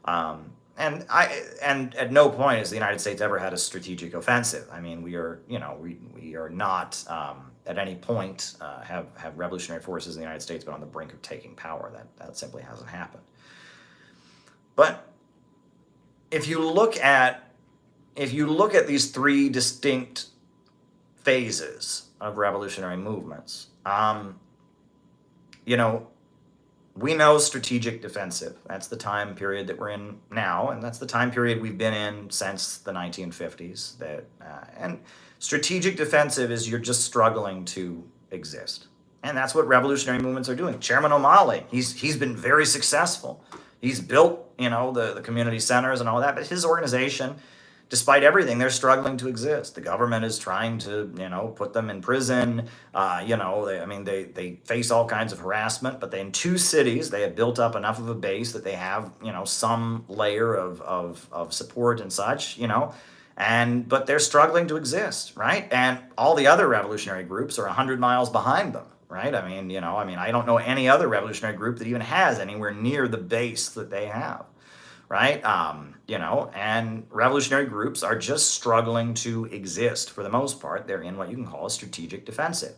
And at no point has the United States ever had a strategic offensive. I mean, we are not at any point have revolutionary forces in the United States been on the brink of taking power. That simply hasn't happened. But if you look at these three distinct phases of revolutionary movements, we know strategic defensive. That's the time period that we're in now, and that's the time period we've been in since the 1950s. And strategic defensive is you're just struggling to exist, and that's what revolutionary movements are doing. Chairman O'Malley, he's been very successful. He's built, the community centers and all that, but his organization, despite everything, they're struggling to exist. The government is trying to, put them in prison. They face all kinds of harassment, but in two cities, they have built up enough of a base that they have, some layer of support and such, but they're struggling to exist, right? And all the other revolutionary groups are 100 miles behind them, right? I don't know any other revolutionary group that even has anywhere near the base that they have. Right? And revolutionary groups are just struggling to exist for the most part. They're in what you can call a strategic defensive.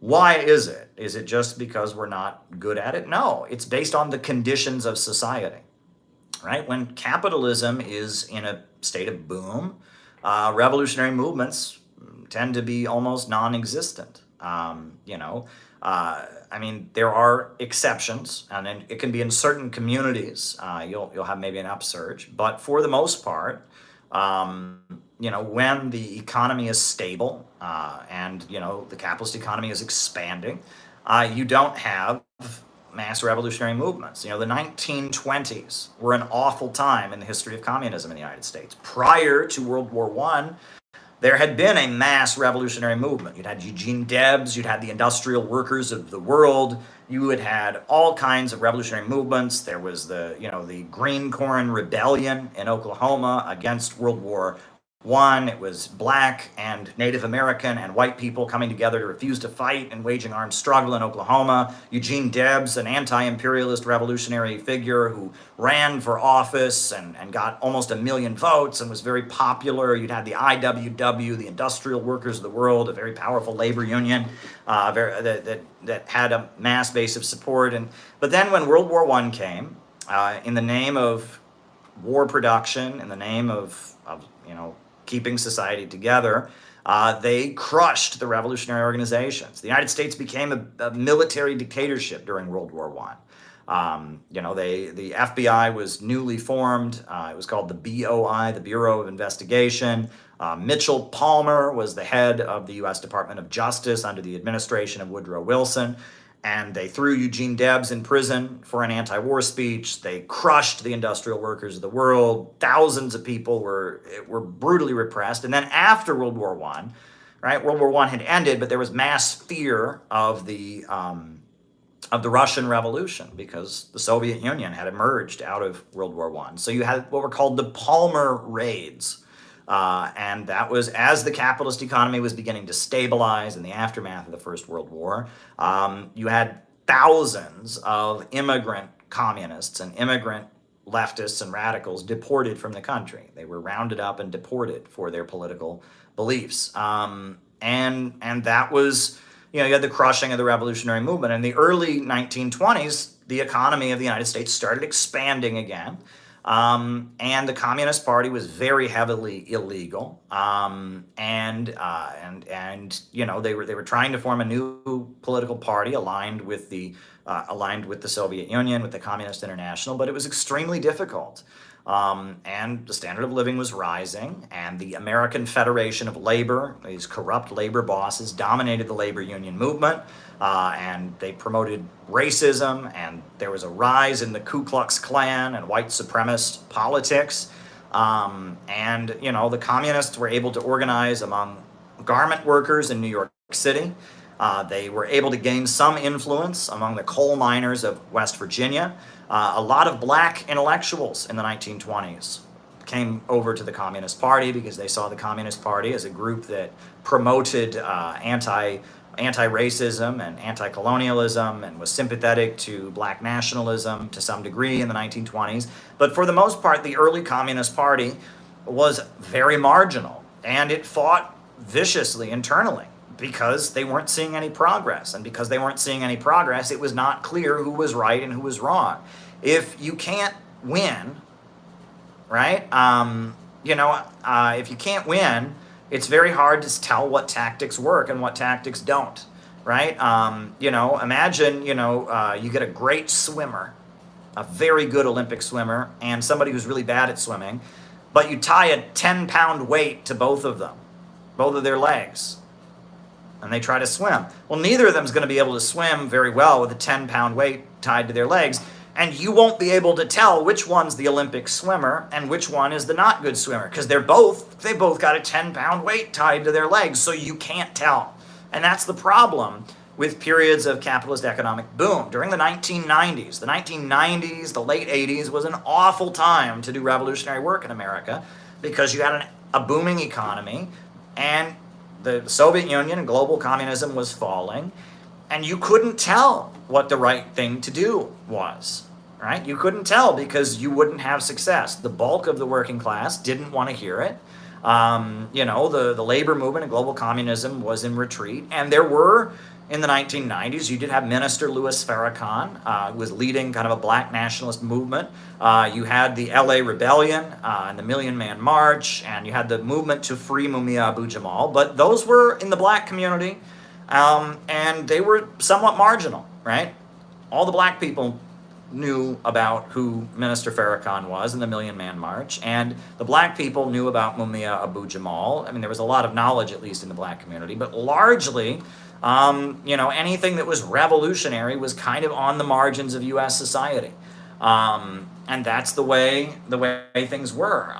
Why is it? Is it just because we're not good at it? No, it's based on the conditions of society, right? When capitalism is in a state of boom, revolutionary movements tend to be almost non-existent. There are exceptions, and it can be in certain communities. You'll have maybe an upsurge, but for the most part, when the economy is stable and the capitalist economy is expanding, you don't have mass revolutionary movements. The 1920s were an awful time in the history of communism in the United States. Prior to World War I, there had been a mass revolutionary movement. You'd had Eugene Debs, you'd had the industrial workers of the world, you had had all kinds of revolutionary movements. There was the Green Corn Rebellion in Oklahoma against World War I. It was black and Native American and white people coming together to refuse to fight and waging armed struggle in Oklahoma. Eugene Debs, an anti-imperialist revolutionary figure who ran for office and got almost 1 million votes and was very popular. You'd had the IWW, the Industrial Workers of the World, a very powerful labor union that had a mass base of support. But then when World War I came, in the name of war production, in the name of keeping society together, they crushed the revolutionary organizations. The United States became a military dictatorship during World War I. The FBI was newly formed. It was called the BOI, the Bureau of Investigation. Mitchell Palmer was the head of the U.S. Department of Justice under the administration of Woodrow Wilson. And they threw Eugene Debs in prison for an anti-war speech. They crushed the industrial workers of the world. Thousands of people were brutally repressed. And then after World War I, right, World War I had ended, but there was mass fear of the Russian Revolution because the Soviet Union had emerged out of World War I. So you had what were called the Palmer Raids. And that was as the capitalist economy was beginning to stabilize in the aftermath of the First World War. You had thousands of immigrant communists and immigrant leftists and radicals deported from the country. They were rounded up and deported for their political beliefs. And that was, you had the crushing of the revolutionary movement. In the early 1920s, the economy of the United States started expanding again. And the Communist Party was very heavily illegal, they were trying to form a new political party aligned with the Soviet Union, with the Communist International, but it was extremely difficult. And the standard of living was rising, and the American Federation of Labor, these corrupt labor bosses, dominated the labor union movement, and they promoted racism, and there was a rise in the Ku Klux Klan and white supremacist politics. And, you know, the communists were able to organize among garment workers in New York City. They were able to gain some influence among the coal miners of West Virginia. A lot of black intellectuals in the 1920s came over to the Communist Party because they saw the Communist Party as a group that promoted anti-racism and anti-colonialism and was sympathetic to black nationalism to some degree in the 1920s. But for the most part, the early Communist Party was very marginal, and it fought viciously internally because they weren't seeing any progress. And because they weren't seeing any progress, it was not clear who was right and who was wrong. If you can't win, right? If you can't win, it's very hard to tell what tactics work and what tactics don't, right? Imagine, you get a great swimmer, a very good Olympic swimmer, and somebody who's really bad at swimming, but you tie a 10-pound weight to both of them, both of their legs, and they try to swim. Well, neither of them is going to be able to swim very well with a 10-pound weight tied to their legs, and you won't be able to tell which one's the Olympic swimmer and which one is the not good swimmer, because they both got a 10-pound weight tied to their legs, so you can't tell. And that's the problem with periods of capitalist economic boom. During the 1990s, the late 80s was an awful time to do revolutionary work in America because you had a booming economy, and the Soviet Union and global communism was falling, and you couldn't tell what the right thing to do was, right? You couldn't tell because you wouldn't have success. The bulk of the working class didn't want to hear it. The labor movement and global communism was in retreat, and there were, in the 1990s, you did have Minister Louis Farrakhan, who was leading kind of a black nationalist movement. You had the LA Rebellion and the Million Man March, and you had the movement to free Mumia Abu-Jamal, but those were in the black community, and they were somewhat marginal, right? All the black people knew about who Minister Farrakhan was in the Million Man March, and the black people knew about Mumia Abu-Jamal. I mean, there was a lot of knowledge, at least in the black community, but largely, anything that was revolutionary was kind of on the margins of U.S. society. And that's the way things were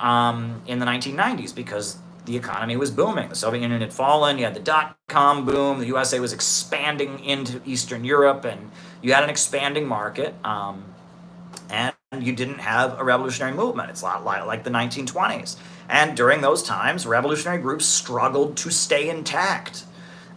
in the 1990s, because the economy was booming. The Soviet Union had fallen, you had the dot-com boom, the USA was expanding into Eastern Europe, and you had an expanding market, and you didn't have a revolutionary movement. It's a lot like the 1920s. And during those times, revolutionary groups struggled to stay intact.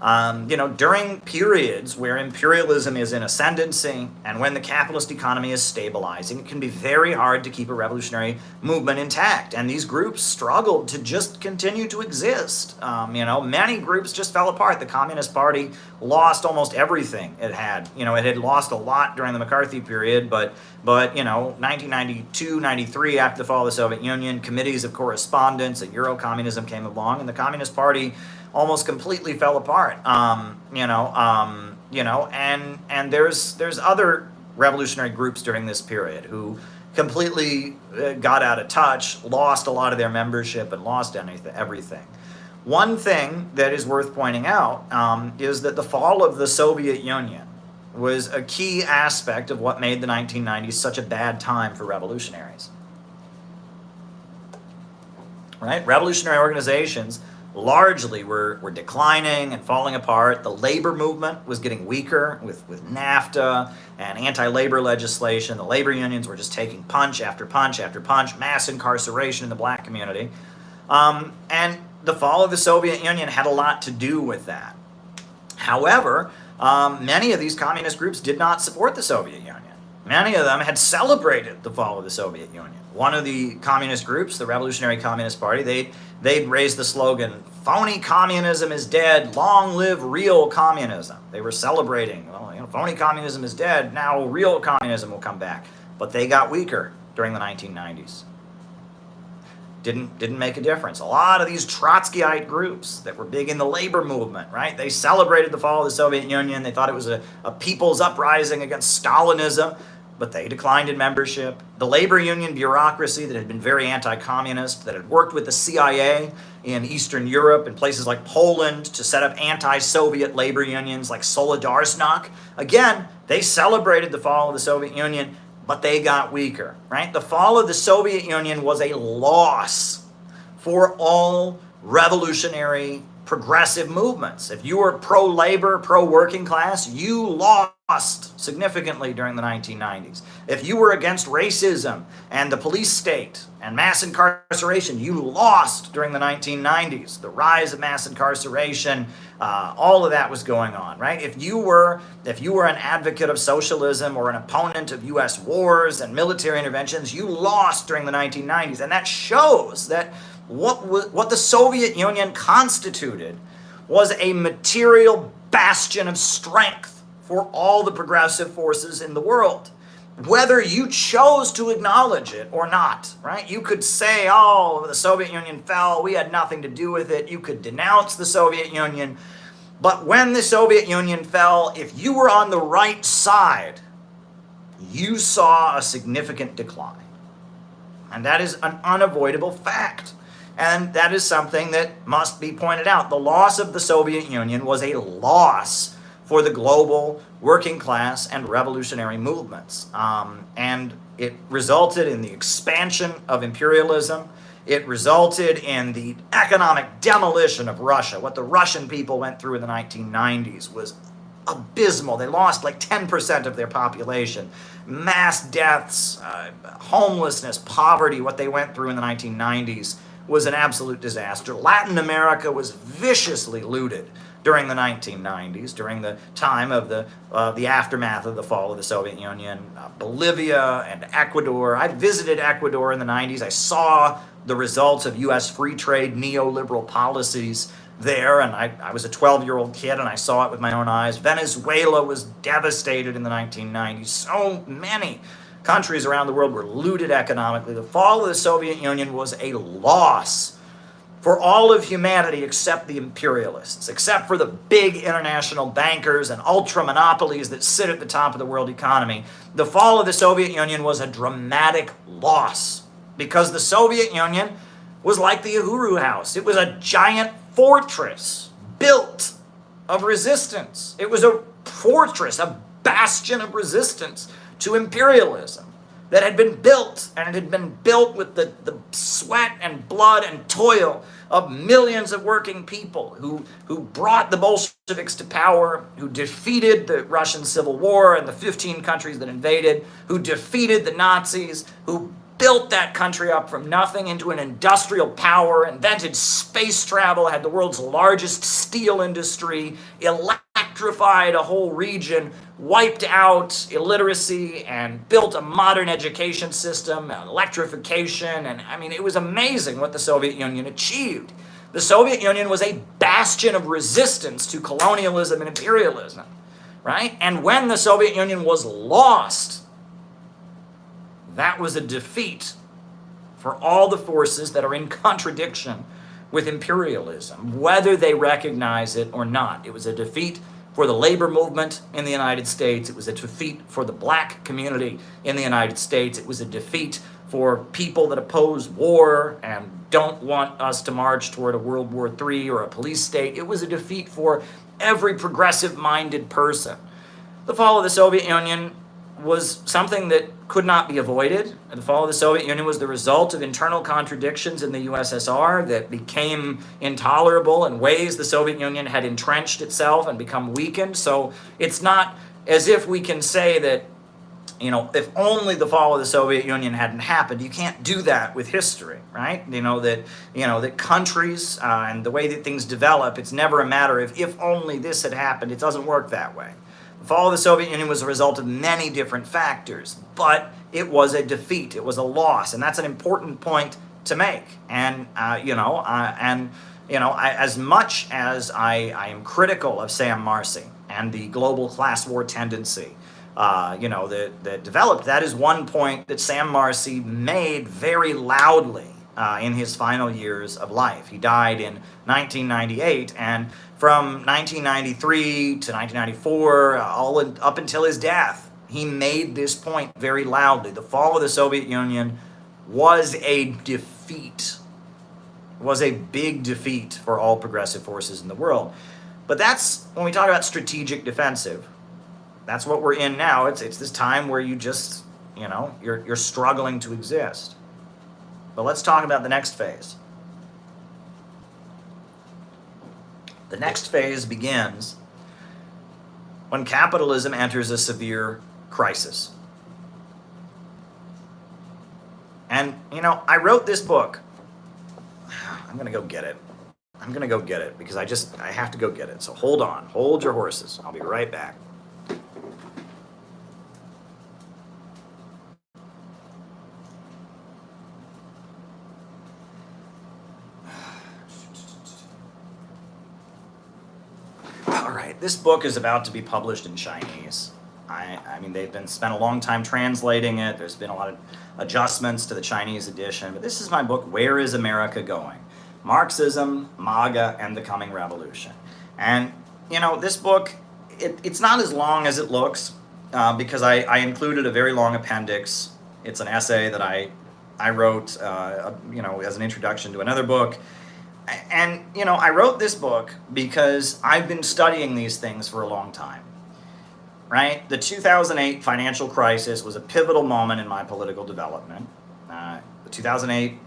During periods where imperialism is in ascendancy and when the capitalist economy is stabilizing, it can be very hard to keep a revolutionary movement intact. And these groups struggled to just continue to exist. Many groups just fell apart. The Communist Party lost almost everything it had. It had lost a lot during the McCarthy period, but 1992, 93, after the fall of the Soviet Union, committees of correspondence and Euro-communism came along, and the Communist Party almost completely fell apart. And there's other revolutionary groups during this period who completely got out of touch, lost a lot of their membership, and lost everything. One thing that is worth pointing out is that the fall of the Soviet Union was a key aspect of what made the 1990s such a bad time for revolutionaries. Right? Revolutionary organizations largely were declining and falling apart. The labor movement was getting weaker with NAFTA and anti-labor legislation. The labor unions were just taking punch after punch after punch, mass incarceration in the black community. And the fall of the Soviet Union had a lot to do with that. However, many of these communist groups did not support the Soviet Union. Many of them had celebrated the fall of the Soviet Union. One of the communist groups, the Revolutionary Communist Party, they'd raised the slogan, "Phony communism is dead, long live real communism." They were celebrating, phony communism is dead, now real communism will come back. But they got weaker during the 1990s. Didn't make a difference. A lot of these Trotskyite groups that were big in the labor movement, right? They celebrated the fall of the Soviet Union. They thought it was a people's uprising against Stalinism. but they declined in membership. The labor union bureaucracy that had been very anti-communist, that had worked with the CIA in Eastern Europe and places like Poland to set up anti-Soviet labor unions like Solidarność. Again, they celebrated the fall of the Soviet Union, but they got weaker, right? The fall of the Soviet Union was a loss for all revolutionary progressive movements. If you were pro-labor, pro-working class, you lost significantly during the 1990s. If you were against racism and the police state and mass incarceration, you lost during the 1990s. The rise of mass incarceration, all of that was going on, right? If you were an advocate of socialism or an opponent of U.S. wars and military interventions, you lost during the 1990s. And that shows that what the Soviet Union constituted was a material bastion of strength for all the progressive forces in the world, whether you chose to acknowledge it or not, right? You could say, oh, the Soviet Union fell, we had nothing to do with it. You could denounce the Soviet Union. But when the Soviet Union fell, if you were on the right side, you saw a significant decline. And that is an unavoidable fact. And that is something that must be pointed out. The loss of the Soviet Union was a loss for the global working class and revolutionary movements. And it resulted in the expansion of imperialism. It resulted in the economic demolition of Russia. What the Russian people went through in the 1990s was abysmal. They lost like 10% of their population. Mass deaths, homelessness, poverty, what they went through in the 1990s was an absolute disaster. Latin America was viciously looted during the 1990s, during the time of the aftermath of the fall of the Soviet Union. Bolivia and Ecuador. I visited Ecuador in the 90s. I saw the results of U.S. free trade neoliberal policies there, and I was a 12-year-old kid, and I saw it with my own eyes. Venezuela was devastated in the 1990s. So many countries around the world were looted economically. The fall of the Soviet Union was a loss for all of humanity except the imperialists, except for the big international bankers and ultra monopolies that sit at the top of the world economy. The fall of the Soviet Union was a dramatic loss because the Soviet Union was like the Uhuru house. It was a giant fortress built of resistance. It was a fortress, a bastion of resistance to imperialism that had been built, and it had been built with the sweat and blood and toil of millions of working people who brought the Bolsheviks to power, who defeated the Russian Civil War and the 15 countries that invaded, who defeated the Nazis, who built that country up from nothing into an industrial power, invented space travel, had the world's largest steel industry, electrified a whole region, wiped out illiteracy, and built a modern education system, electrification, and I mean, it was amazing what the Soviet Union achieved. The Soviet Union was a bastion of resistance to colonialism and imperialism, right? And when the Soviet Union was lost, that was a defeat for all the forces that are in contradiction with imperialism, whether they recognize it or not. It was a defeat for the labor movement in the United States. It was a defeat for the black community in the United States. It was a defeat for people that oppose war and don't want us to march toward a World War III or a police state. It was a defeat for every progressive-minded person. The fall of the Soviet Union was something that could not be avoided. The fall of the Soviet Union was the result of internal contradictions in the USSR that became intolerable in ways the Soviet Union had entrenched itself and become weakened. So it's not as if we can say that, if only the fall of the Soviet Union hadn't happened. You can't do that with history, right? That countries and the way that things develop, it's never a matter of if only this had happened. It doesn't work that way. The fall of the Soviet Union was a result of many different factors, but it was a defeat. It was a loss, and that's an important point to make. And as much as I am critical of Sam Marcy and the global class war tendency, that developed, that is one point that Sam Marcy made very loudly in his final years of life. He died in 1998, and from 1993 to 1994, up until his death, He made this point very loudly. The fall of the Soviet Union was a defeat, was a big defeat for all progressive forces in the world. But that's, when we talk about strategic defensive, that's what we're in now. It's this time where you just, you're struggling to exist. But let's talk about the next phase. The next phase begins when capitalism enters a severe crisis. And, I wrote this book. I'm going to go get it. Because I have to go get it. So hold on. Hold your horses. I'll be right back. All right, this book is about to be published in Chinese. I mean, they've been spent a long time translating it. There's been a lot of adjustments to the Chinese edition. But this is my book, Where is America Going? Marxism, MAGA, and the Coming Revolution. And, this book, it's not as long as it looks because I included a very long appendix. It's an essay that I wrote, as an introduction to another book. And, I wrote this book because I've been studying these things for a long time, right? The 2008 financial crisis was a pivotal moment in my political development. The 2008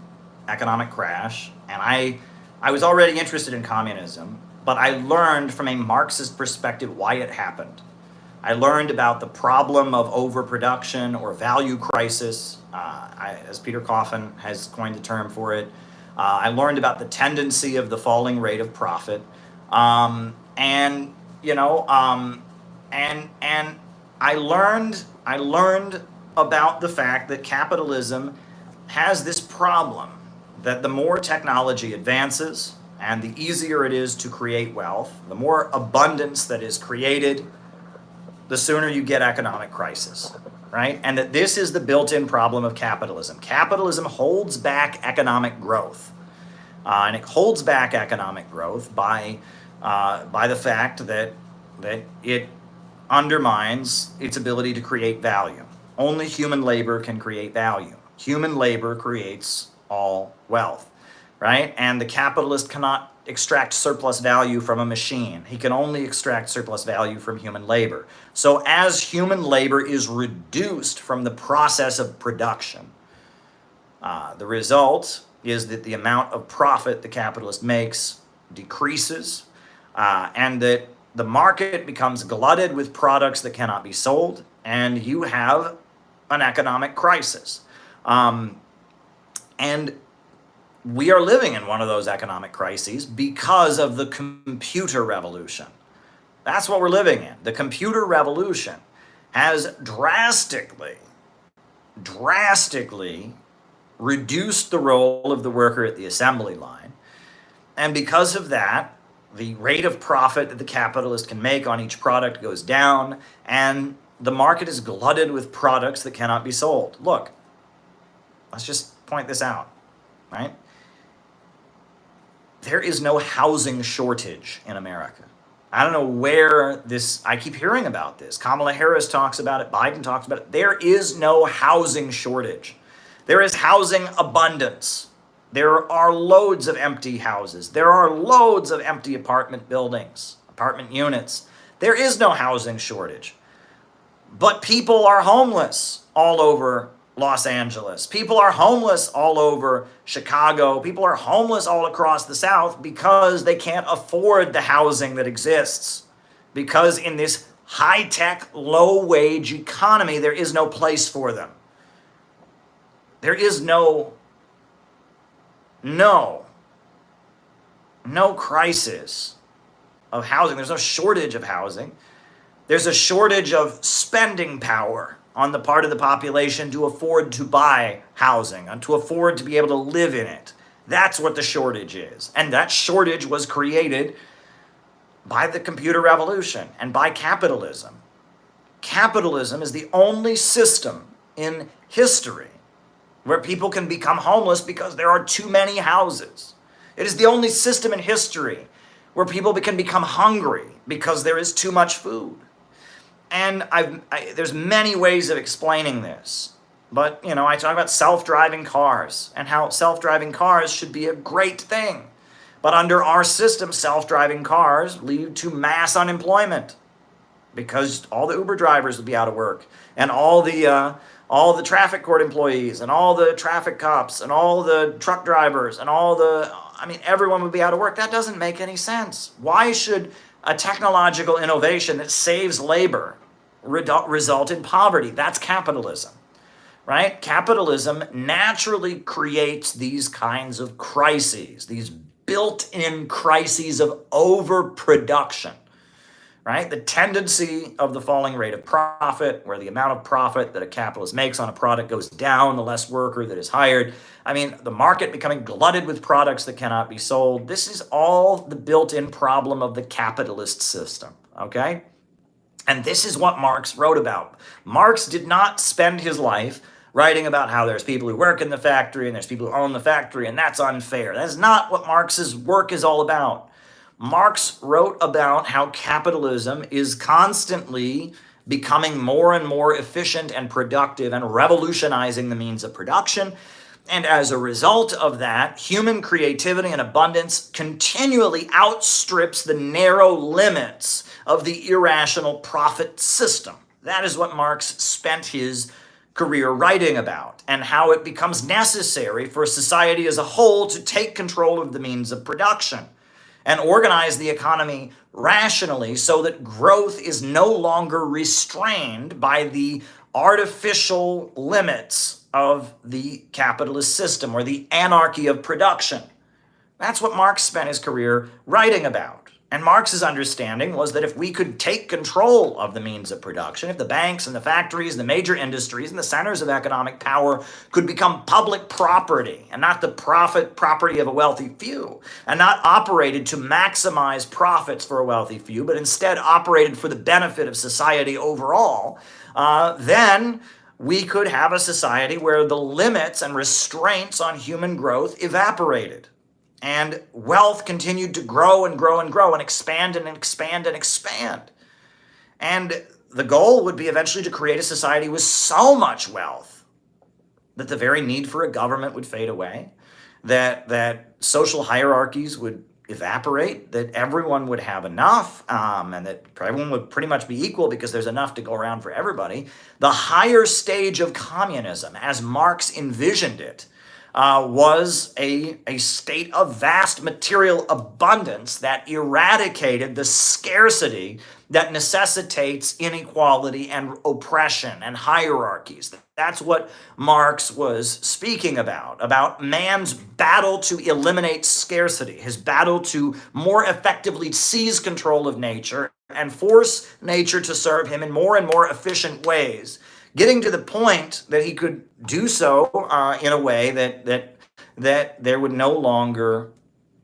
economic crash, and I was already interested in communism, but I learned from a Marxist perspective why it happened. I learned about the problem of overproduction or value crisis, as Peter Coffin has coined the term for it. I learned about the tendency of the falling rate of profit, and I learned about the fact that capitalism has this problem, that the more technology advances and the easier it is to create wealth, the more abundance that is created, the sooner you get economic crisis, right? And that this is the built-in problem of capitalism. Capitalism holds back economic growth. And it holds back economic growth by the fact that it undermines its ability to create value. Only human labor can create value. Human labor creates all wealth, right? And the capitalist cannot extract surplus value from a machine. He can only extract surplus value from human labor. So as human labor is reduced from the process of production, the result is that the amount of profit the capitalist makes decreases, and that the market becomes glutted with products that cannot be sold, and you have an economic crisis. And we are living in one of those economic crises because of the computer revolution. That's what we're living in. The computer revolution has drastically reduced the role of the worker at the assembly line. And because of that, the rate of profit that the capitalist can make on each product goes down, and the market is glutted with products that cannot be sold. Look, let's just point this out, right? There is no housing shortage in America. I don't know where I keep hearing about this. Kamala Harris talks about it, Biden talks about it. There is no housing shortage. There is housing abundance. There are loads of empty houses. There are loads of empty apartment buildings, apartment units. There is no housing shortage. But people are homeless all over Los Angeles. People are homeless all over Chicago. People are homeless all across the South because they can't afford the housing that exists. Because in this high-tech, low-wage economy, there is no place for them. There is no crisis of housing. There's no shortage of housing. There's a shortage of spending power on the part of the population to afford to buy housing and to afford to be able to live in it. That's what the shortage is. And that shortage was created by the computer revolution and by capitalism. Capitalism is the only system in history where people can become homeless because there are too many houses. It is the only system in history where people can become hungry because there is too much food. And there's many ways of explaining this. But, I talk about self-driving cars and how self-driving cars should be a great thing. But under our system, self-driving cars lead to mass unemployment because all the Uber drivers would be out of work, and all the traffic court employees, and all the traffic cops, and all the truck drivers, and everyone would be out of work. That doesn't make any sense. Why should a technological innovation that saves labor result in poverty? That's capitalism, right? Capitalism naturally creates these kinds of crises, these built-in crises of overproduction, right? The tendency of the falling rate of profit, where the amount of profit that a capitalist makes on a product goes down, the less worker that is hired. The market becoming glutted with products that cannot be sold. This is all the built-in problem of the capitalist system, okay? And this is what Marx wrote about. Marx did not spend his life writing about how there's people who work in the factory and there's people who own the factory and that's unfair. That's not what Marx's work is all about. Marx wrote about how capitalism is constantly becoming more and more efficient and productive and revolutionizing the means of production. And as a result of that, human creativity and abundance continually outstrips the narrow limits of the irrational profit system. That is what Marx spent his career writing about, and how it becomes necessary for society as a whole to take control of the means of production and organize the economy rationally so that growth is no longer restrained by the artificial limits of the capitalist system or the anarchy of production. That's what Marx spent his career writing about. And Marx's understanding was that if we could take control of the means of production, if the banks and the factories, the major industries, and the centers of economic power could become public property and not the property of a wealthy few, and not operated to maximize profits for a wealthy few, but instead operated for the benefit of society overall, then we could have a society where the limits and restraints on human growth evaporated. And wealth continued to grow and grow and grow and expand and expand and expand. And the goal would be eventually to create a society with so much wealth that the very need for a government would fade away, that social hierarchies would evaporate, that everyone would have enough, and that everyone would pretty much be equal because there's enough to go around for everybody. The higher stage of communism, as Marx envisioned it, was a state of vast material abundance that eradicated the scarcity that necessitates inequality and oppression and hierarchies. That's what Marx was speaking about man's battle to eliminate scarcity, his battle to more effectively seize control of nature and force nature to serve him in more and more efficient ways, getting to the point that he could do so in a way that there would no longer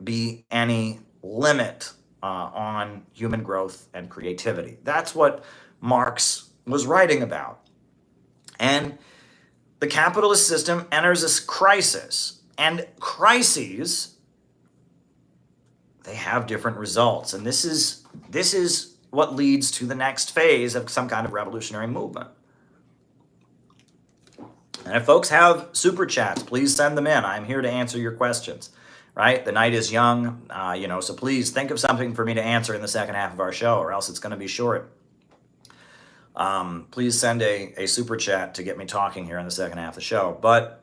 be any limit on human growth and creativity. That's what Marx was writing about. And the capitalist system enters this crisis. And crises, they have different results. And this is what leads to the next phase of some kind of revolutionary movement. And if folks have super chats, please send them in. I'm here to answer your questions, right? The night is young, so please think of something for me to answer in the second half of our show, or else it's going to be short. Please send a super chat to get me talking here in the second half of the show. But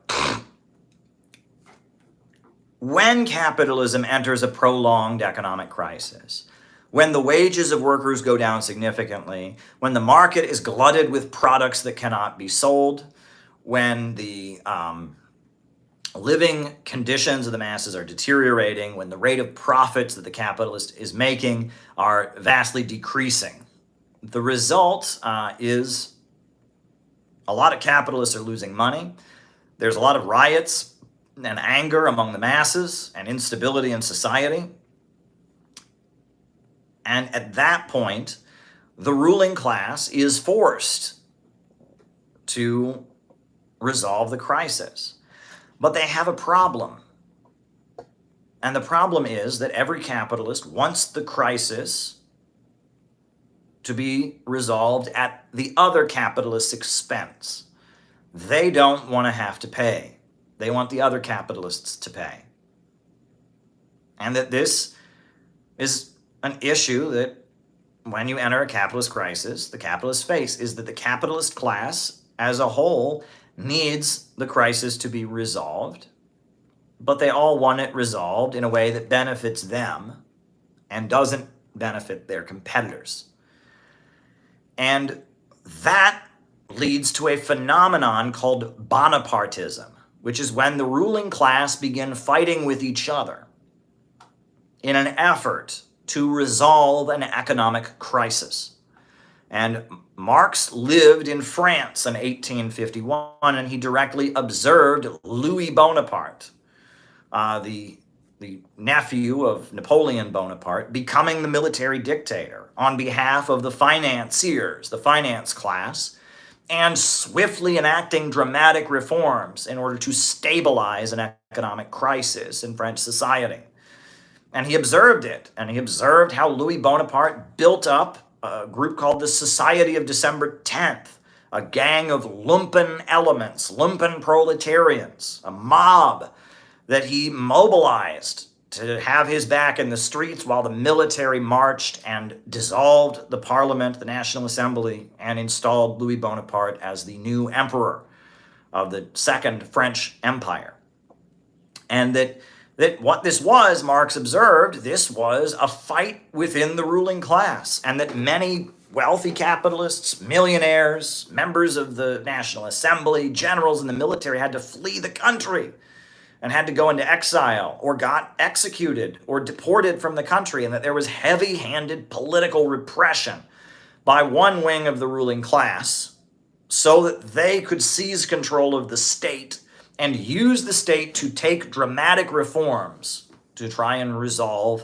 when capitalism enters a prolonged economic crisis, when the wages of workers go down significantly, when the market is glutted with products that cannot be sold, when the living conditions of the masses are deteriorating, when the rate of profits that the capitalist is making are vastly decreasing, the result is a lot of capitalists are losing money. There's a lot of riots and anger among the masses and instability in society. And at that point, the ruling class is forced to resolve the crisis. But they have a problem. And the problem is that every capitalist wants the crisis to be resolved at the other capitalist's expense. They don't want to have to pay. They want the other capitalists to pay. And that this is an issue that when you enter a capitalist crisis, the capitalists face, is that the capitalist class as a whole needs the crisis to be resolved, but they all want it resolved in a way that benefits them and doesn't benefit their competitors. And that leads to a phenomenon called Bonapartism, which is when the ruling class begin fighting with each other in an effort to resolve an economic crisis. And Marx lived in France in 1851, and he directly observed Louis Bonaparte, the nephew of Napoleon Bonaparte, becoming the military dictator on behalf of the financiers, the finance class, and swiftly enacting dramatic reforms in order to stabilize an economic crisis in French society. And he observed it, and he observed how Louis Bonaparte built up a group called the Society of December 10th, a gang of lumpen elements, lumpen proletarians, a mob that he mobilized to have his back in the streets while the military marched and dissolved the parliament, the National Assembly, and installed Louis Bonaparte as the new emperor of the Second French Empire. And that what this was, Marx observed, this was a fight within the ruling class, and that many wealthy capitalists, millionaires, members of the National Assembly, generals in the military had to flee the country and had to go into exile or got executed or deported from the country, and that there was heavy-handed political repression by one wing of the ruling class so that they could seize control of the state and use the state to take dramatic reforms to try and resolve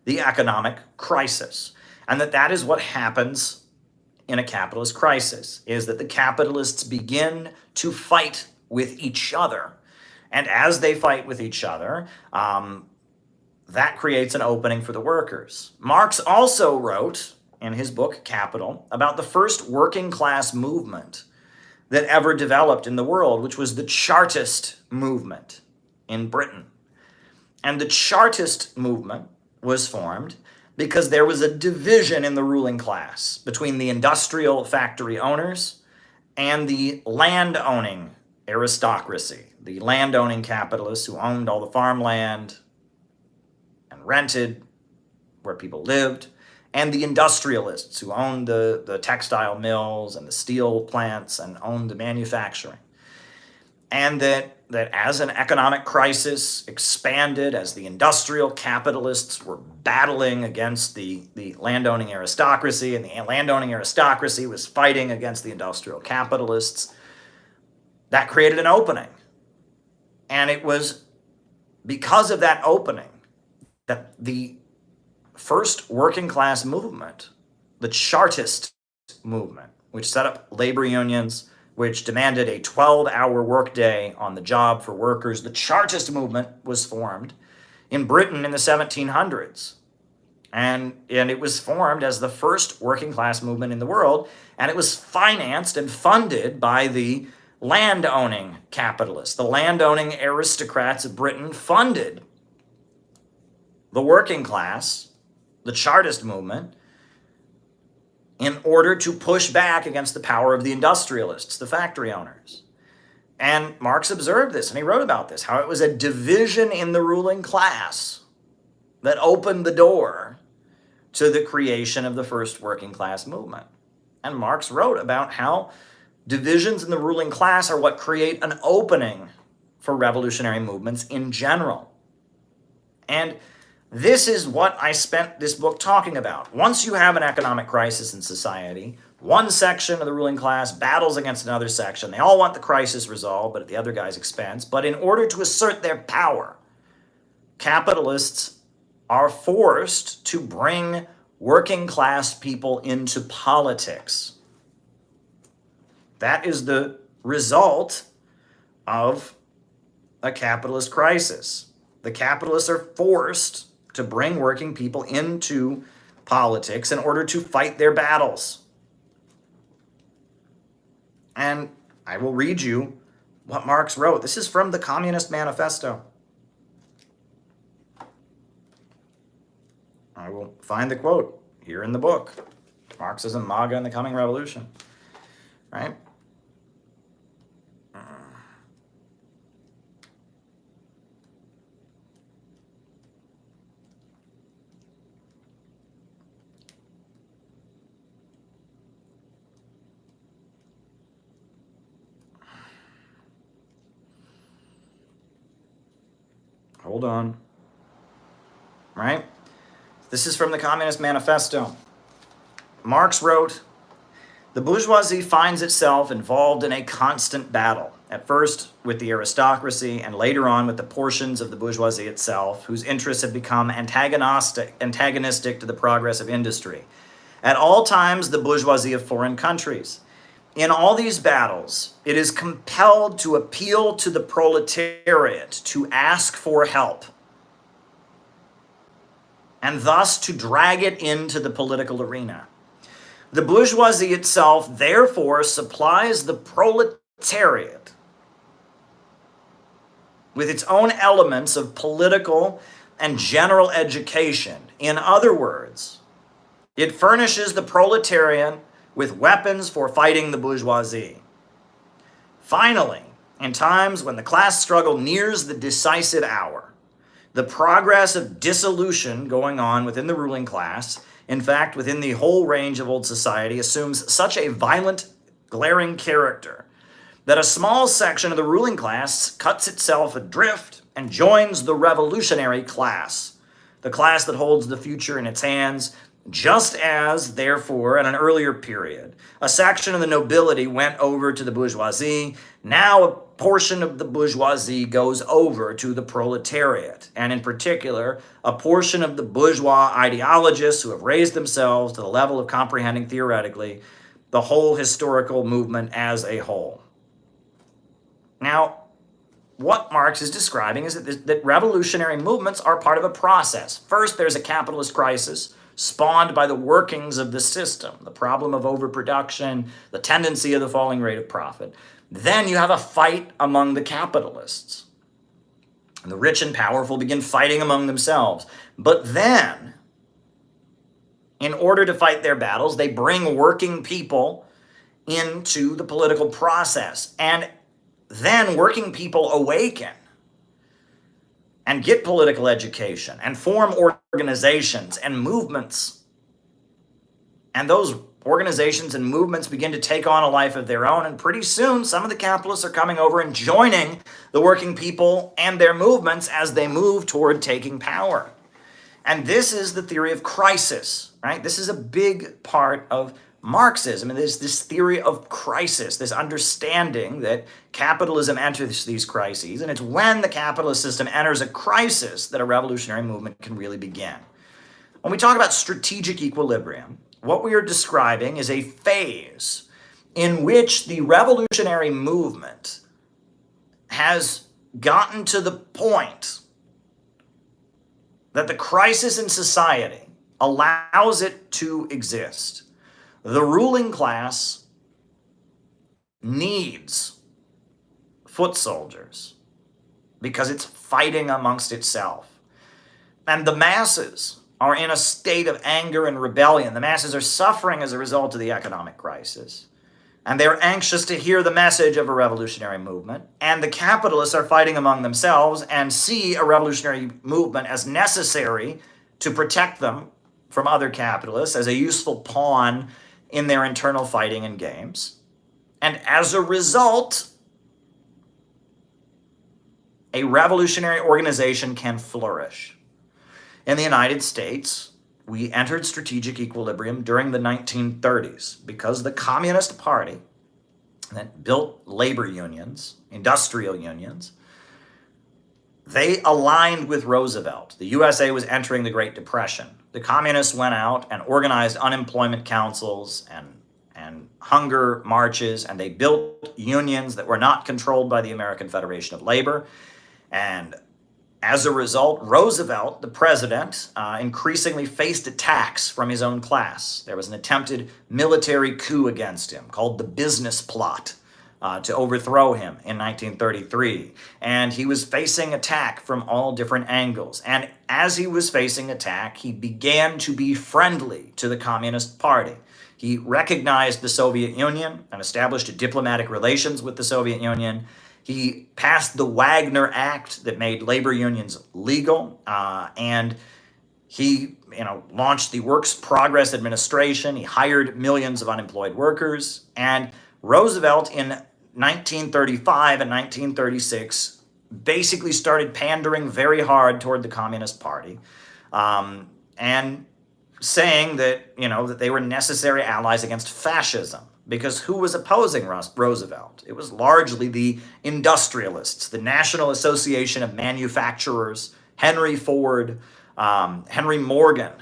the economic crisis. And that is what happens in a capitalist crisis, is that the capitalists begin to fight with each other. And as they fight with each other, that creates an opening for the workers. Marx also wrote in his book, Capital, about the first working class movement that ever developed in the world, which was the Chartist movement in Britain. And the Chartist movement was formed because there was a division in the ruling class between the industrial factory owners and the land-owning aristocracy, the land-owning capitalists who owned all the farmland and rented where people lived, and the industrialists who owned the textile mills and the steel plants and owned the manufacturing. And that as an economic crisis expanded, as the industrial capitalists were battling against the landowning aristocracy, and the landowning aristocracy was fighting against the industrial capitalists, that created an opening. And it was because of that opening that the first working class movement, the Chartist movement, which set up labor unions, which demanded a 12-hour workday on the job for workers, the Chartist movement was formed in Britain in the 1700s. And it was formed as the first working class movement in the world, and it was financed and funded by the land-owning capitalists. The land-owning aristocrats of Britain funded the working class, the Chartist movement, in order to push back against the power of the industrialists, the factory owners. And Marx observed this, and he wrote about this, how it was a division in the ruling class that opened the door to the creation of the first working class movement. And Marx wrote about how divisions in the ruling class are what create an opening for revolutionary movements in general. And this is what I spent this book talking about. Once you have an economic crisis in society, one section of the ruling class battles against another section. They all want the crisis resolved, but at the other guy's expense. But in order to assert their power, capitalists are forced to bring working class people into politics. That is the result of a capitalist crisis. The capitalists are forced to bring working people into politics in order to fight their battles. And I will read you what Marx wrote. This is from the Communist Manifesto. I will find the quote here in the book. Marxism, MAGA, and the Coming Revolution. Right? Hold on. Right? This is from the Communist Manifesto. Marx wrote, "The bourgeoisie finds itself involved in a constant battle, at first with the aristocracy and later on with the portions of the bourgeoisie itself, whose interests have become antagonistic to the progress of industry. At all times, the bourgeoisie of foreign countries. In all these battles, it is compelled to appeal to the proletariat to ask for help, and thus to drag it into the political arena. The bourgeoisie itself, therefore, supplies the proletariat with its own elements of political and general education. In other words, it furnishes the proletariat with weapons for fighting the bourgeoisie. Finally, in times when the class struggle nears the decisive hour, the progress of dissolution going on within the ruling class, in fact, within the whole range of old society, assumes such a violent, glaring character that a small section of the ruling class cuts itself adrift and joins the revolutionary class, the class that holds the future in its hands, just as, therefore, in an earlier period, a section of the nobility went over to the bourgeoisie. Now a portion of the bourgeoisie goes over to the proletariat, and in particular, a portion of the bourgeois ideologists who have raised themselves to the level of comprehending theoretically the whole historical movement as a whole." Now, what Marx is describing is that revolutionary movements are part of a process. First, there's a capitalist crisis spawned by the workings of the system, the problem of overproduction, the tendency of the falling rate of profit. Then you have a fight among the capitalists. The rich and powerful begin fighting among themselves. But then, in order to fight their battles, they bring working people into the political process. And then working people awaken and get political education and form organizations and movements. And those organizations and movements begin to take on a life of their own. And pretty soon, some of the capitalists are coming over and joining the working people and their movements as they move toward taking power. And this is the theory of crisis, right? This is a big part of Marxism, and there's this theory of crisis, this understanding that capitalism enters these crises, and it's when the capitalist system enters a crisis that a revolutionary movement can really begin. When we talk about strategic equilibrium, what we are describing is a phase in which the revolutionary movement has gotten to the point that the crisis in society allows it to exist. The ruling class needs foot soldiers because it's fighting amongst itself. And the masses are in a state of anger and rebellion. The masses are suffering as a result of the economic crisis. And they're anxious to hear the message of a revolutionary movement. And the capitalists are fighting among themselves and see a revolutionary movement as necessary to protect them from other capitalists, as a useful pawn in their internal fighting and games. And as a result, a revolutionary organization can flourish. In the United States, we entered strategic equilibrium during the 1930s because the Communist Party that built labor unions, industrial unions, they aligned with Roosevelt. The USA was entering the Great Depression. The communists went out and organized unemployment councils and hunger marches, and they built unions that were not controlled by the American Federation of Labor. And As a result, Roosevelt, the president, increasingly faced attacks from his own class. There was an attempted military coup against him called the Business Plot to overthrow him in 1933. And he was facing attack from all different angles. And as he was facing attack, he began to be friendly to the Communist Party. He recognized the Soviet Union and established diplomatic relations with the Soviet Union. He passed the Wagner Act that made labor unions legal, and he launched the Works Progress Administration. He hired millions of unemployed workers. And Roosevelt in 1935 and 1936 basically started pandering very hard toward the Communist Party, and saying that, that they were necessary allies against fascism. Because who was opposing Roosevelt? It was largely the industrialists, the National Association of Manufacturers, Henry Ford, Henry Morgan.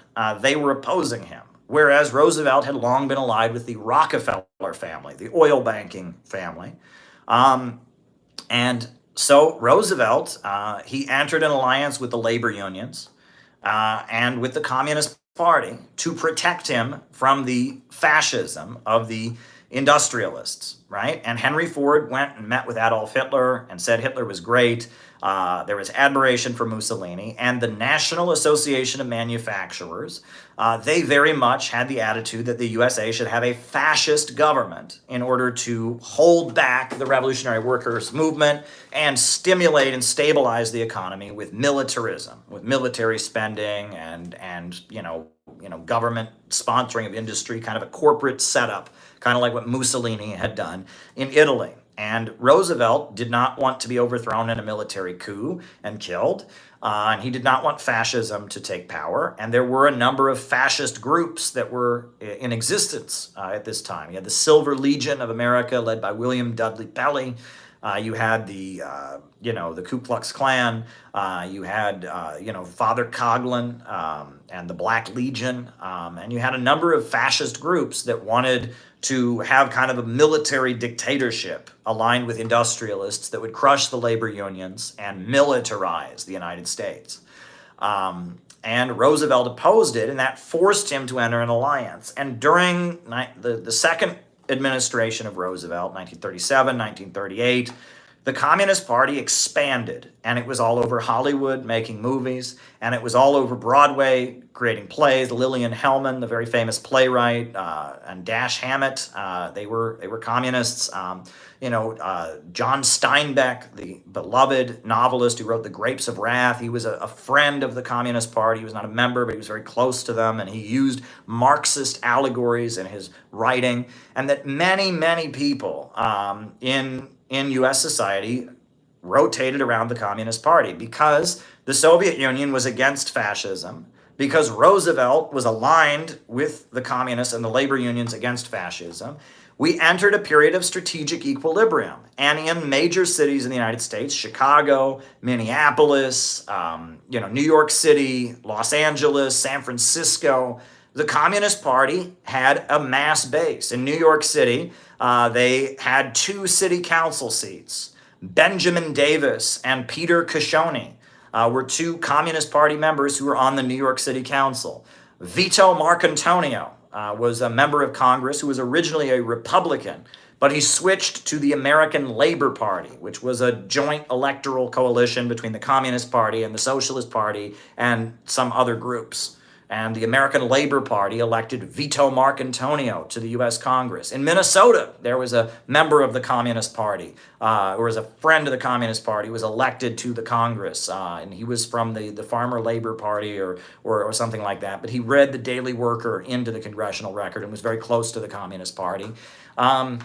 They were opposing him. Whereas Roosevelt had long been allied with the Rockefeller family, the oil banking family. And so Roosevelt, he entered an alliance with the labor unions and with the Communist Party to protect him from the fascism of the industrialists, right? And Henry Ford went and met with Adolf Hitler and said Hitler was great. There was admiration for Mussolini. And the National Association of Manufacturers, they very much had the attitude that the USA should have a fascist government in order to hold back the revolutionary workers' movement and stimulate and stabilize the economy with militarism, with military spending and government sponsoring of industry, kind of a corporate setup, kind of like what Mussolini had done in Italy. And Roosevelt did not want to be overthrown in a military coup and killed. And he did not want fascism to take power. And there were a number of fascist groups that were in existence at this time. You had the Silver Legion of America, led by William Dudley Pelley. You had the Ku Klux Klan. You had, Father Coughlin and the Black Legion. And you had a number of fascist groups that wanted to have kind of a military dictatorship aligned with industrialists that would crush the labor unions and militarize the United States. And Roosevelt opposed it, and that forced him to enter an alliance. And during the second administration of Roosevelt, 1937, 1938, the Communist Party expanded, and it was all over Hollywood making movies, and it was all over Broadway creating plays. Lillian Hellman, the very famous playwright, and Dash Hammett, they were communists. John Steinbeck, the beloved novelist who wrote The Grapes of Wrath, he was a friend of the Communist Party. He was not a member, but he was very close to them, and he used Marxist allegories in his writing, and that many, many people in U.S. society rotated around the Communist Party because the Soviet Union was against fascism, because Roosevelt was aligned with the communists and the labor unions against fascism. We entered a period of strategic equilibrium. And in major cities in the United States, Chicago, Minneapolis, New York City, Los Angeles, San Francisco, the Communist Party had a mass base. In New York City, they had 2 city council seats. Benjamin Davis and Peter Cochoni were 2 Communist Party members who were on the New York City Council. Vito Marcantonio was a member of Congress who was originally a Republican, but he switched to the American Labor Party, which was a joint electoral coalition between the Communist Party and the Socialist Party and some other groups. And the American Labor Party elected Vito Marcantonio to the U.S. Congress. In Minnesota, there was a member of the Communist Party, or was a friend of the Communist Party, was elected to the Congress. And he was from the Farmer Labor Party or something like that. But he read the Daily Worker into the congressional record and was very close to the Communist Party. And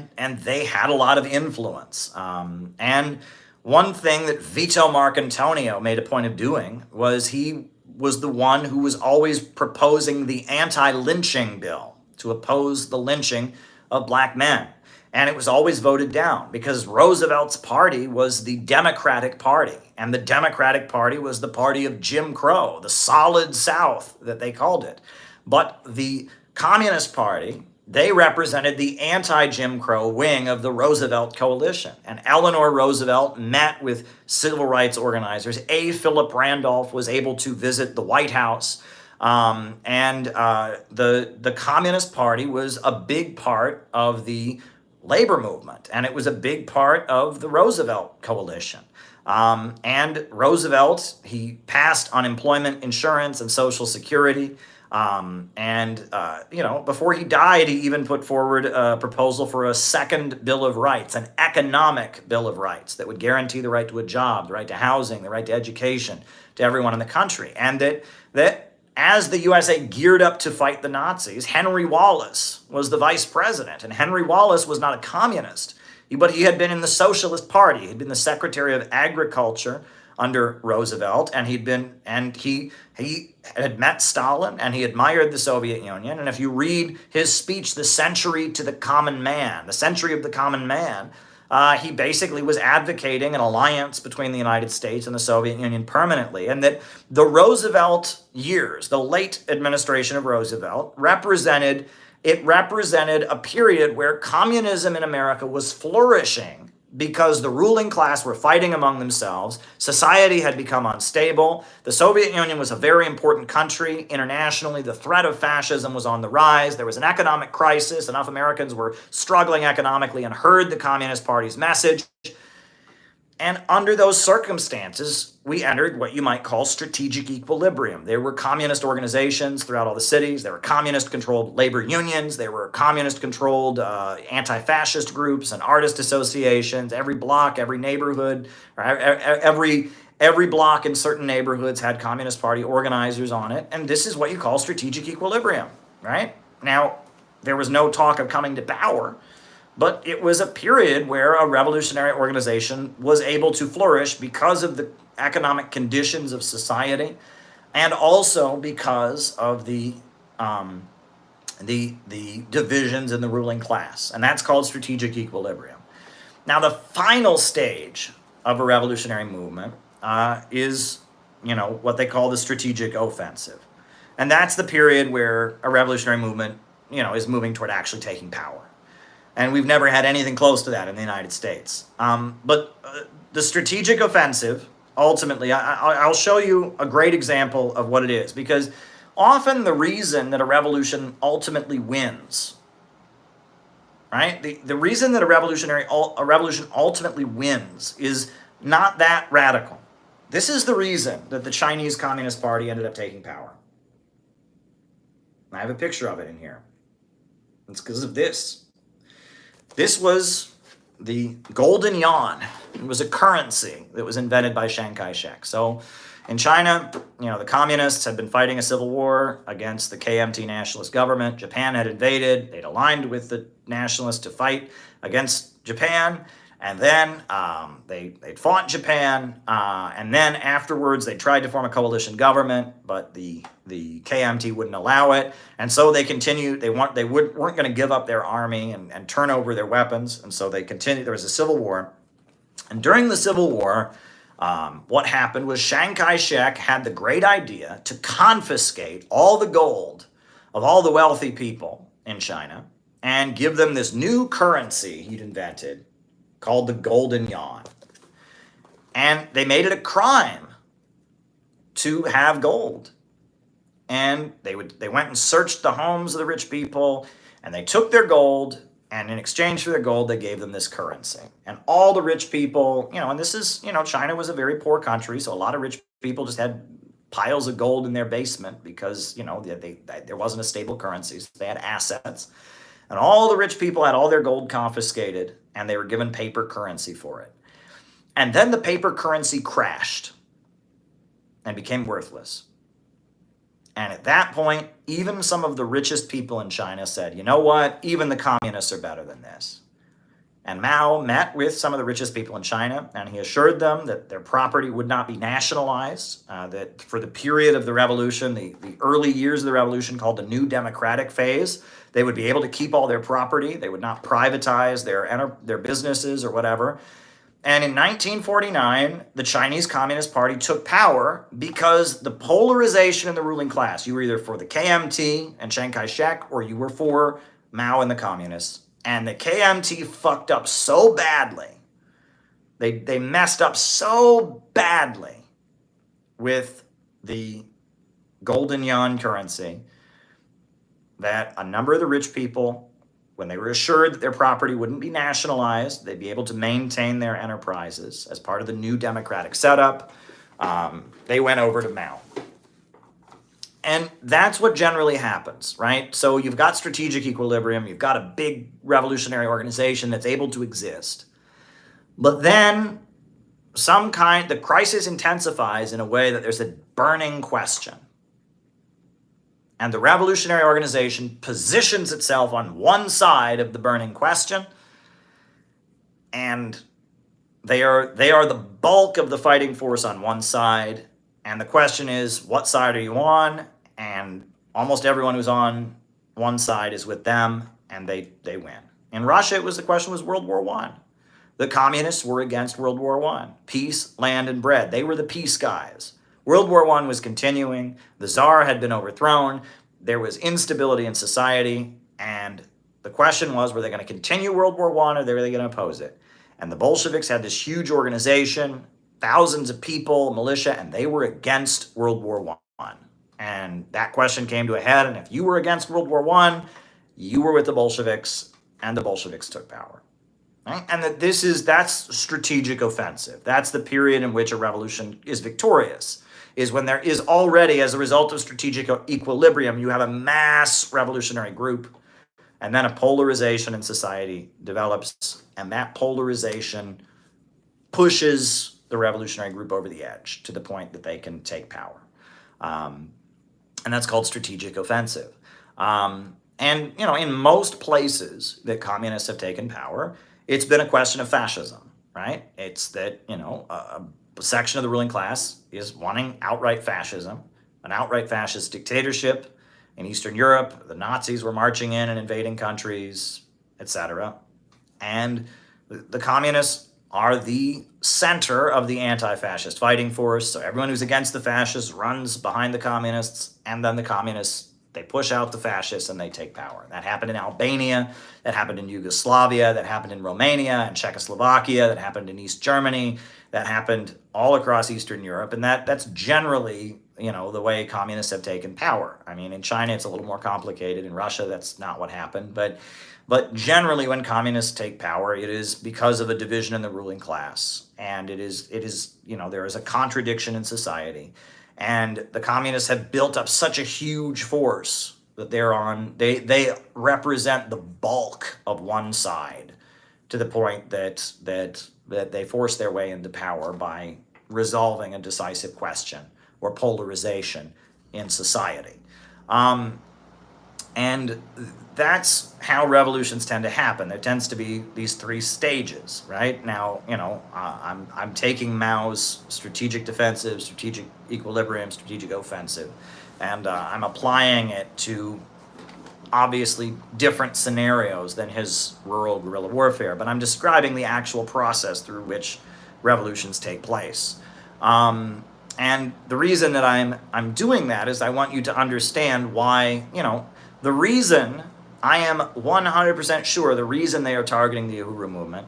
they had a lot of influence. And one thing that Vito Marcantonio made a point of doing was he was the one who was always proposing the anti-lynching bill to oppose the lynching of black men. And it was always voted down because Roosevelt's party was the Democratic Party. And the Democratic Party was the party of Jim Crow, the Solid South that they called it. But the Communist Party they represented the anti-Jim Crow wing of the Roosevelt coalition. And Eleanor Roosevelt met with civil rights organizers. A. Philip Randolph was able to visit the White House. The Communist Party was a big part of the labor movement, and it was a big part of the Roosevelt coalition. And Roosevelt, he passed unemployment insurance and Social Security. Before he died, he even put forward a proposal for a second Bill of Rights, an economic Bill of Rights that would guarantee the right to a job, the right to housing, the right to education to everyone in the country. And that as the USA geared up to fight the Nazis, Henry Wallace was the vice president. And Henry Wallace was not a communist, but he had been in the Socialist Party. He'd been the Secretary of Agriculture under Roosevelt, and he had met Stalin, and he admired the Soviet Union. And if you read his speech, The Century to the Common Man, the Century of the Common Man, he basically was advocating an alliance between the United States and the Soviet Union permanently. And that the Roosevelt years, the late administration of Roosevelt, represented a period where communism in America was flourishing because the ruling class were fighting among themselves. Society had become unstable. The Soviet Union was a very important country internationally. The threat of fascism was on the rise. There was an economic crisis. Enough Americans were struggling economically and heard the Communist Party's message. And under those circumstances, we entered what you might call strategic equilibrium. There were communist organizations throughout all the cities. There were communist-controlled labor unions. There were communist-controlled anti-fascist groups and artist associations. Every block, every neighborhood, every block in certain neighborhoods had Communist Party organizers on it. And this is what you call strategic equilibrium, right? Now, there was no talk of coming to power, but it was a period where a revolutionary organization was able to flourish because of the economic conditions of society, and also because of the divisions in the ruling class. And that's called strategic equilibrium. Now, the final stage of a revolutionary movement is, what they call the strategic offensive. And that's the period where a revolutionary movement, is moving toward actually taking power. And we've never had anything close to that in the United States. But the strategic offensive, ultimately, I'll show you a great example of what it is. Because often the reason that a revolution ultimately wins, right? The reason that a revolution ultimately wins is not that radical. This is the reason that the Chinese Communist Party ended up taking power. I have a picture of it in here. It's because of this. This was the golden yuan. It was a currency that was invented by Chiang Kai-shek. So in China, the communists had been fighting a civil war against the KMT nationalist government. Japan had invaded. They'd aligned with the nationalists to fight against Japan. And then they'd fought Japan. And then afterwards, they tried to form a coalition government, but the KMT wouldn't allow it. And so they continued. They weren't going to give up their army and turn over their weapons. And so they continued. There was a civil war. And during the civil war, what happened was Chiang Kai-shek had the great idea to confiscate all the gold of all the wealthy people in China and give them this new currency he'd invented called the golden yuan. And they made it a crime to have gold. And they went and searched the homes of the rich people, and they took their gold, and in exchange for their gold, they gave them this currency. And all the rich people, and this is, China was a very poor country, so a lot of rich people just had piles of gold in their basement because, there wasn't a stable currency, so they had assets. And all the rich people had all their gold confiscated, and they were given paper currency for it. And then the paper currency crashed and became worthless. And at that point, even some of the richest people in China said, you know what, even the communists are better than this. And Mao met with some of the richest people in China, and he assured them that their property would not be nationalized, that for the period of the revolution, the early years of the revolution called the New Democratic Phase, they would be able to keep all their property. They would not privatize their businesses or whatever. And in 1949, the Chinese Communist Party took power because the polarization in the ruling class, you were either for the KMT and Chiang Kai-shek, or you were for Mao and the communists, and the KMT fucked up so badly. They messed up so badly with the golden yuan currency that a number of the rich people, when they were assured that their property wouldn't be nationalized, they'd be able to maintain their enterprises as part of the new democratic setup, they went over to Mao. And that's what generally happens, right? So you've got strategic equilibrium, you've got a big revolutionary organization that's able to exist. But then the crisis intensifies in a way that there's a burning question. And the revolutionary organization positions itself on one side of the burning question, and they are the bulk of the fighting force on one side. And the question is, what side are you on? And almost everyone who's on one side is with them, and they win. In Russia, the question was World War I. The communists were against World War I. Peace, land, and bread. They were the peace guys. World War I was continuing. The Tsar had been overthrown. There was instability in society. And the question was, were they going to continue World War I or were they going to oppose it? And the Bolsheviks had this huge organization, thousands of people, militia, and they were against World War I. And that question came to a head. And if you were against World War I, you were with the Bolsheviks, and the Bolsheviks took power. Right? And that's strategic offensive. That's the period in which a revolution is victorious, is when there is already, as a result of strategic equilibrium, you have a mass revolutionary group, and then a polarization in society develops, and that polarization pushes the revolutionary group over the edge to the point that they can take power. And that's called strategic offensive. And, in most places that communists have taken power, it's been a question of fascism, right? It's that, a section of the ruling class is wanting outright fascism, an outright fascist dictatorship. In Eastern Europe, the Nazis were marching in and invading countries, etc. And the communists are the center of the anti-fascist fighting force. So everyone who's against the fascists runs behind the communists, and then the communists, they push out the fascists and they take power. That happened in Albania, that happened in Yugoslavia, that happened in Romania and Czechoslovakia, that happened in East Germany, that happened all across Eastern Europe. And that's generally, the way communists have taken power. I mean, in China, it's a little more complicated. In Russia, that's not what happened. But generally, when communists take power, it is because of a division in the ruling class. And it is, there is a contradiction in society. And the communists have built up such a huge force that they represent the bulk of one side, to the point that they force their way into power by resolving a decisive question or polarization in society. And that's how revolutions tend to happen. There tends to be these three stages, right? Now, I'm taking Mao's strategic defensive, strategic equilibrium, strategic offensive, and I'm applying it to obviously different scenarios than his rural guerrilla warfare, but I'm describing the actual process through which revolutions take place. And the reason that I'm doing that is I want you to understand why, the reason I am 100% sure the reason they are targeting the Uhuru movement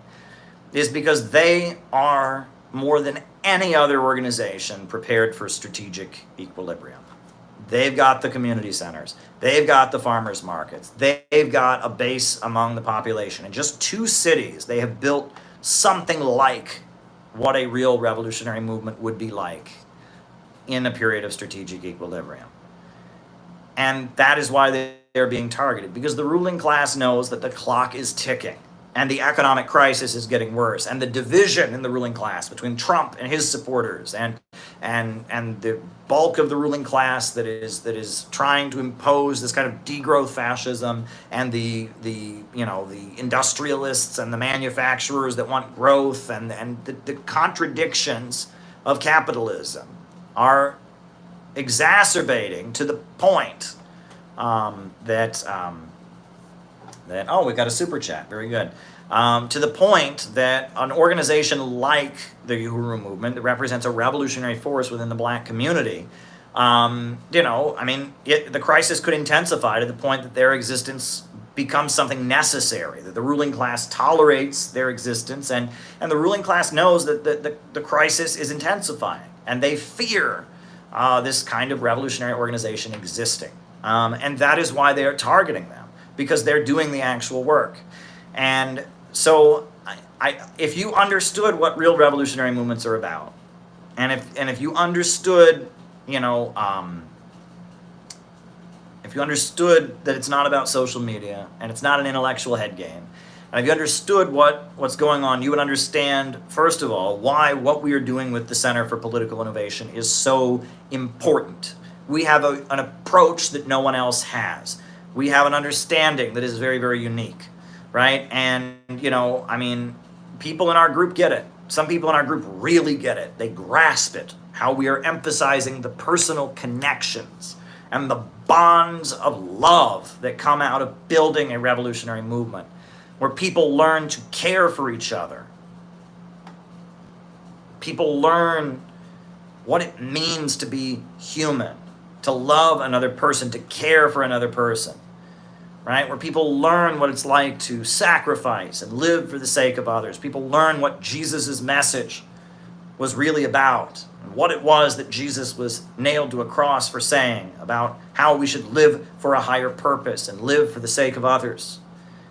is because they are, more than any other organization, prepared for strategic equilibrium. They've got the community centers. They've got the farmers markets. They've got a base among the population. In just 2 cities, they have built something like what a real revolutionary movement would be like in a period of strategic equilibrium. And that is why they're being targeted, because the ruling class knows that the clock is ticking and the economic crisis is getting worse, and the division in the ruling class between Trump and his supporters and the bulk of the ruling class that is trying to impose this kind of degrowth fascism, and the industrialists and the manufacturers that want growth, and the contradictions of capitalism are exacerbating to the point that we've got a super chat. Very good. To the point that an organization like the Uhuru movement, that represents a revolutionary force within the black community, the crisis could intensify to the point that their existence becomes something necessary, that the ruling class tolerates their existence, and the ruling class knows that the crisis is intensifying, and they fear this kind of revolutionary organization existing. And that is why they are targeting them, because they're doing the actual work. And so if you understood what real revolutionary movements are about, and if you understood, if you understood that it's not about social media and it's not an intellectual head game, and if you understood what's going on, you would understand, first of all, why what we are doing with the Center for Political Innovation is so important. We have an approach that no one else has. We have an understanding that is very, very unique, right? And, people in our group get it. Some people in our group really get it. They grasp it, how we are emphasizing the personal connections and the bonds of love that come out of building a revolutionary movement, where people learn to care for each other. People learn what it means to be human, to love another person, to care for another person, right? Where people learn what it's like to sacrifice and live for the sake of others. People learn what Jesus' message was really about, and what it was that Jesus was nailed to a cross for saying about how we should live for a higher purpose and live for the sake of others,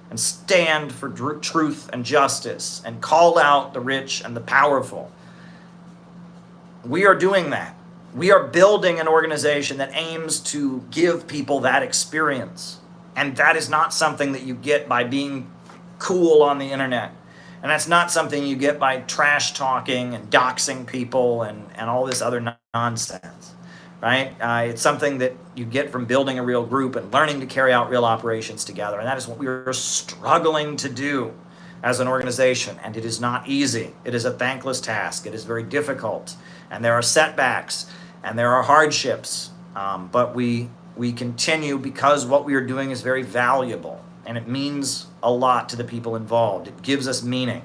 and stand for truth and justice, and call out the rich and the powerful. We are doing that. We are building an organization that aims to give people that experience. And that is not something that you get by being cool on the internet. And that's not something you get by trash talking and doxing people and all this other nonsense, right? It's something that you get from building a real group and learning to carry out real operations together. And that is what we are struggling to do as an organization. And it is not easy. It is a thankless task. It is very difficult. And there are setbacks and there are hardships. But we continue because what we are doing is very valuable. And it means a lot to the people involved. It gives us meaning.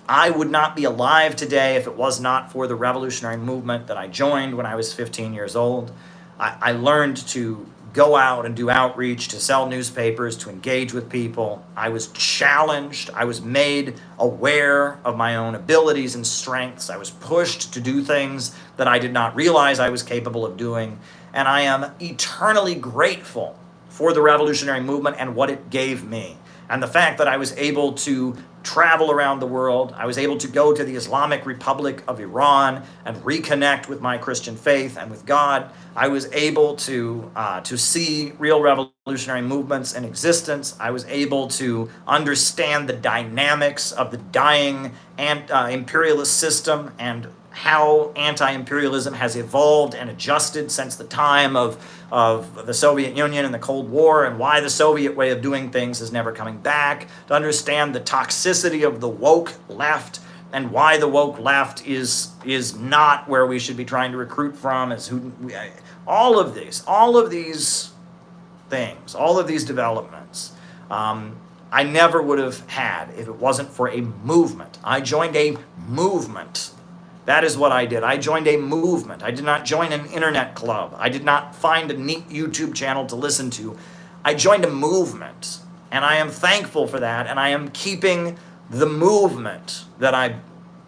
I would not be alive today if it was not for the revolutionary movement that I joined when I was 15 years old. I learned to go out and do outreach, to sell newspapers, to engage with people. I was challenged. I was made aware of my own abilities and strengths. I was pushed to do things that I did not realize I was capable of doing. And I am eternally grateful for the revolutionary movement and what it gave me. And the fact that I was able to travel around the world, I was able to go to the Islamic Republic of Iran and reconnect with my Christian faith and with God. I was able to see real revolutionary movements in existence. I was able to understand the dynamics of the dying imperialist system and how anti-imperialism has evolved and adjusted since the time of the Soviet Union and the Cold War, and why the Soviet way of doing things is never coming back, to understand the toxicity of the woke left and why the woke left is not where we should be trying to recruit from, all of these things, all of these developments, I never would have had if it wasn't for a movement. I joined a movement. That is what I did. I joined a movement. I did not join an internet club. I did not find a neat YouTube channel to listen to. I joined a movement, and I am thankful for that, and I am keeping the movement that I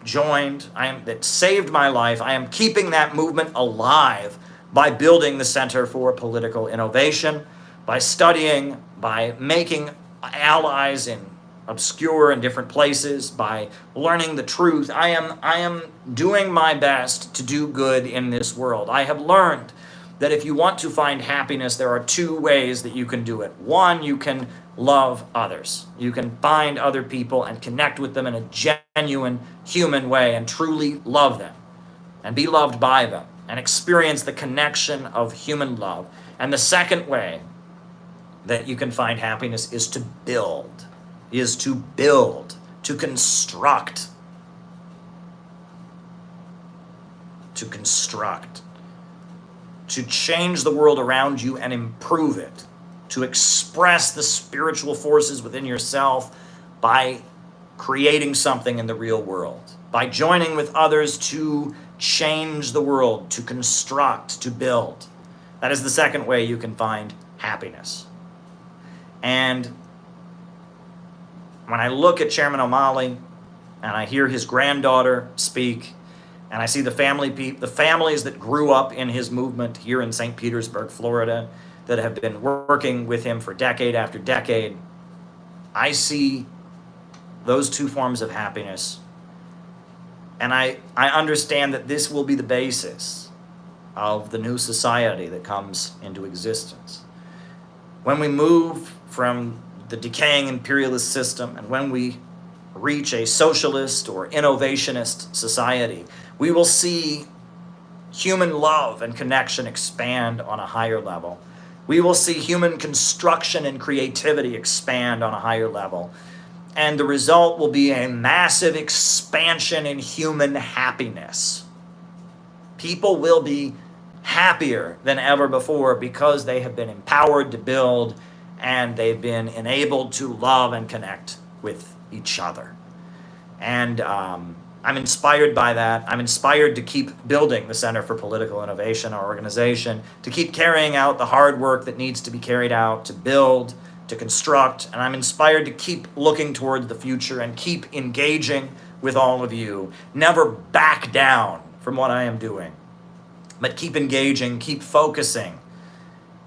joined, that saved my life. I am keeping that movement alive by building the Center for Political Innovation, by studying, by making allies in obscure and different places, by learning the truth. I am doing my best to do good in this world. I have learned that if you want to find happiness, there are two ways that you can do it. One, you can love others. You can find other people and connect with them in a genuine human way and truly love them and be loved by them and experience the connection of human love. And the second way that you can find happiness is to build, to construct, to change the world around you and improve it, to express the spiritual forces within yourself by creating something in the real world, by joining with others to change the world, to construct, to build. That is the second way you can find happiness. And When I look at Chairman O'Malley and I hear his granddaughter speak, and I see the families that grew up in his movement here in St. Petersburg, Florida, that have been working with him for decade after decade, I see those two forms of happiness. And I understand that this will be the basis of the new society that comes into existence. When we move from the decaying imperialist system and when we reach a socialist or innovationist society, we will see human love and connection expand on a higher level. We will see human construction and creativity expand on a higher level. And the result will be a massive expansion in human happiness. People will be happier than ever before because they have been empowered to build and they've been enabled to love and connect with each other. And I'm inspired by that. I'm inspired to keep building the Center for Political Innovation, our organization, to keep carrying out the hard work that needs to be carried out, to build, to construct, and I'm inspired to keep looking toward the future and keep engaging with all of you. Never back down from what I am doing, but keep engaging, keep focusing,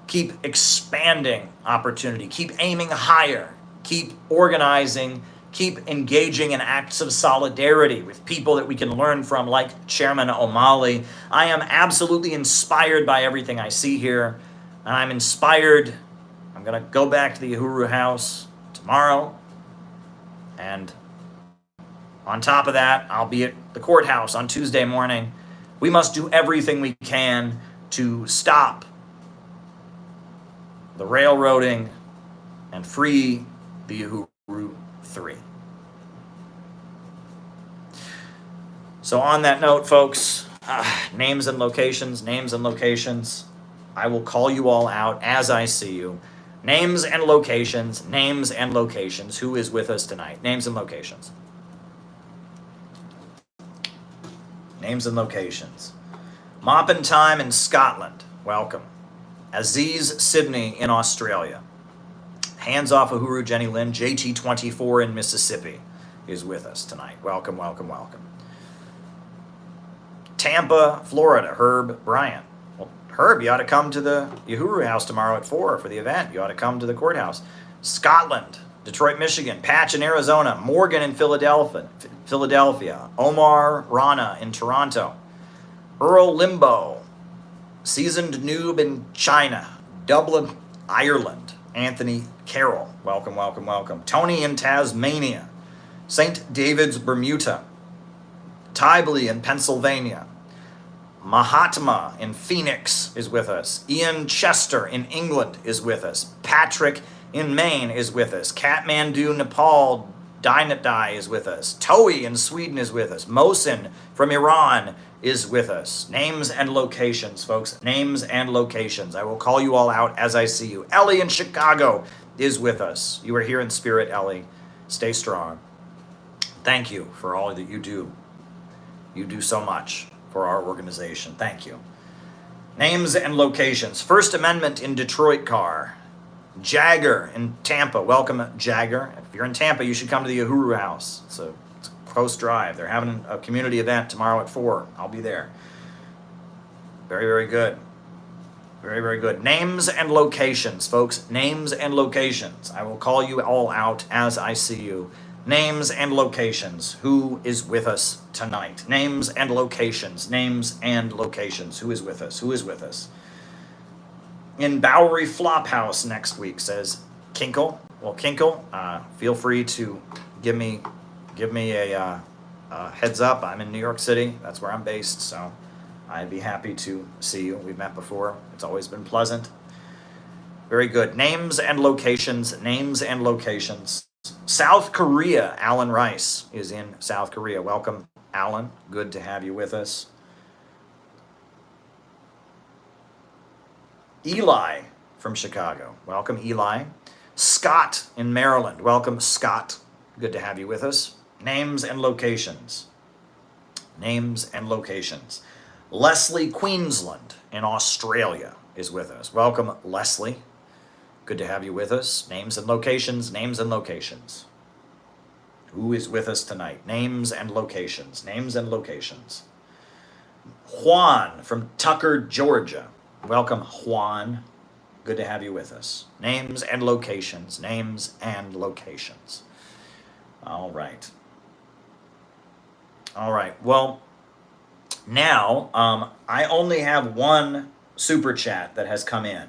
keep expanding opportunity, keep aiming higher, keep organizing, keep engaging in acts of solidarity with people that we can learn from, like Chairman O'Malley. I am absolutely inspired by everything I see here, and I'm inspired. I'm going to go back to the Uhuru House tomorrow, and on top of that, I'll be at the courthouse on Tuesday morning. We must do everything we can to stop the railroading and free the Uhuru 3. So on that note, folks, names and locations, I will call you all out as I see you. Names and locations. Who is with us tonight? Names and locations. Names and locations. Moppin' Time in Scotland, welcome. Aziz Sydney in Australia. Hands Off Uhuru, Jenny Lynn, JT24 in Mississippi is with us tonight. Welcome, welcome, welcome. Tampa, Florida, Herb Bryant. Well, Herb, you ought to come to the Uhuru House tomorrow at 4 for the event. You ought to come to the courthouse. Scotland, Detroit, Michigan, Patch in Arizona, Morgan in Philadelphia, Omar Rana in Toronto, Earl Limbo, Seasoned Noob in China, Dublin, Ireland, Anthony Carroll, welcome, welcome, welcome. Tony in Tasmania, St. David's, Bermuda, Tyblee in Pennsylvania, Mahatma in Phoenix is with us, Ian Chester in England is with us, Patrick in Maine is with us, Kathmandu, Nepal, Dynadai is with us, Toei in Sweden is with us, Mohsin from Iran is with us. Names and locations, folks. Names and locations. I will call you all out as I see you. Ellie in Chicago is with us. You are here in spirit, Ellie. Stay strong. Thank you for all that you do. You do so much for our organization. Thank you. Names and locations. First Amendment in Detroit car. Jagger in Tampa. Welcome, Jagger. If you're in Tampa, you should come to the Uhuru House. It's a close drive. They're having a community event tomorrow at 4. I'll be there. Very, very good. Very, very good. Names and locations, folks. Names and locations. I will call you all out as I see you. Names and locations. Who is with us tonight? Names and locations. Names and locations. Who is with us? Who is with us? In Bowery Flophouse next week, says Kinkle. Well, Kinkle, feel free to give me a heads up. I'm in New York City. That's where I'm based, so I'd be happy to see you. We've met before. It's always been pleasant. Very good. Names and locations. Names and locations. South Korea. Alan Rice is in South Korea. Welcome, Alan. Good to have you with us. Eli from Chicago. Welcome, Eli. Scott in Maryland. Welcome, Scott. Good to have you with us. Names and locations. Names and locations. Leslie, Queensland in Australia is with us. Welcome, Leslie. Good to have you with us. Names and locations. Names and locations. Who is with us tonight? Names and locations. Names and locations. Juan from Tucker, Georgia. Welcome, Juan. Good to have you with us. Names and locations. Names and locations. All right. All right. Well, now I only have one super chat that has come in,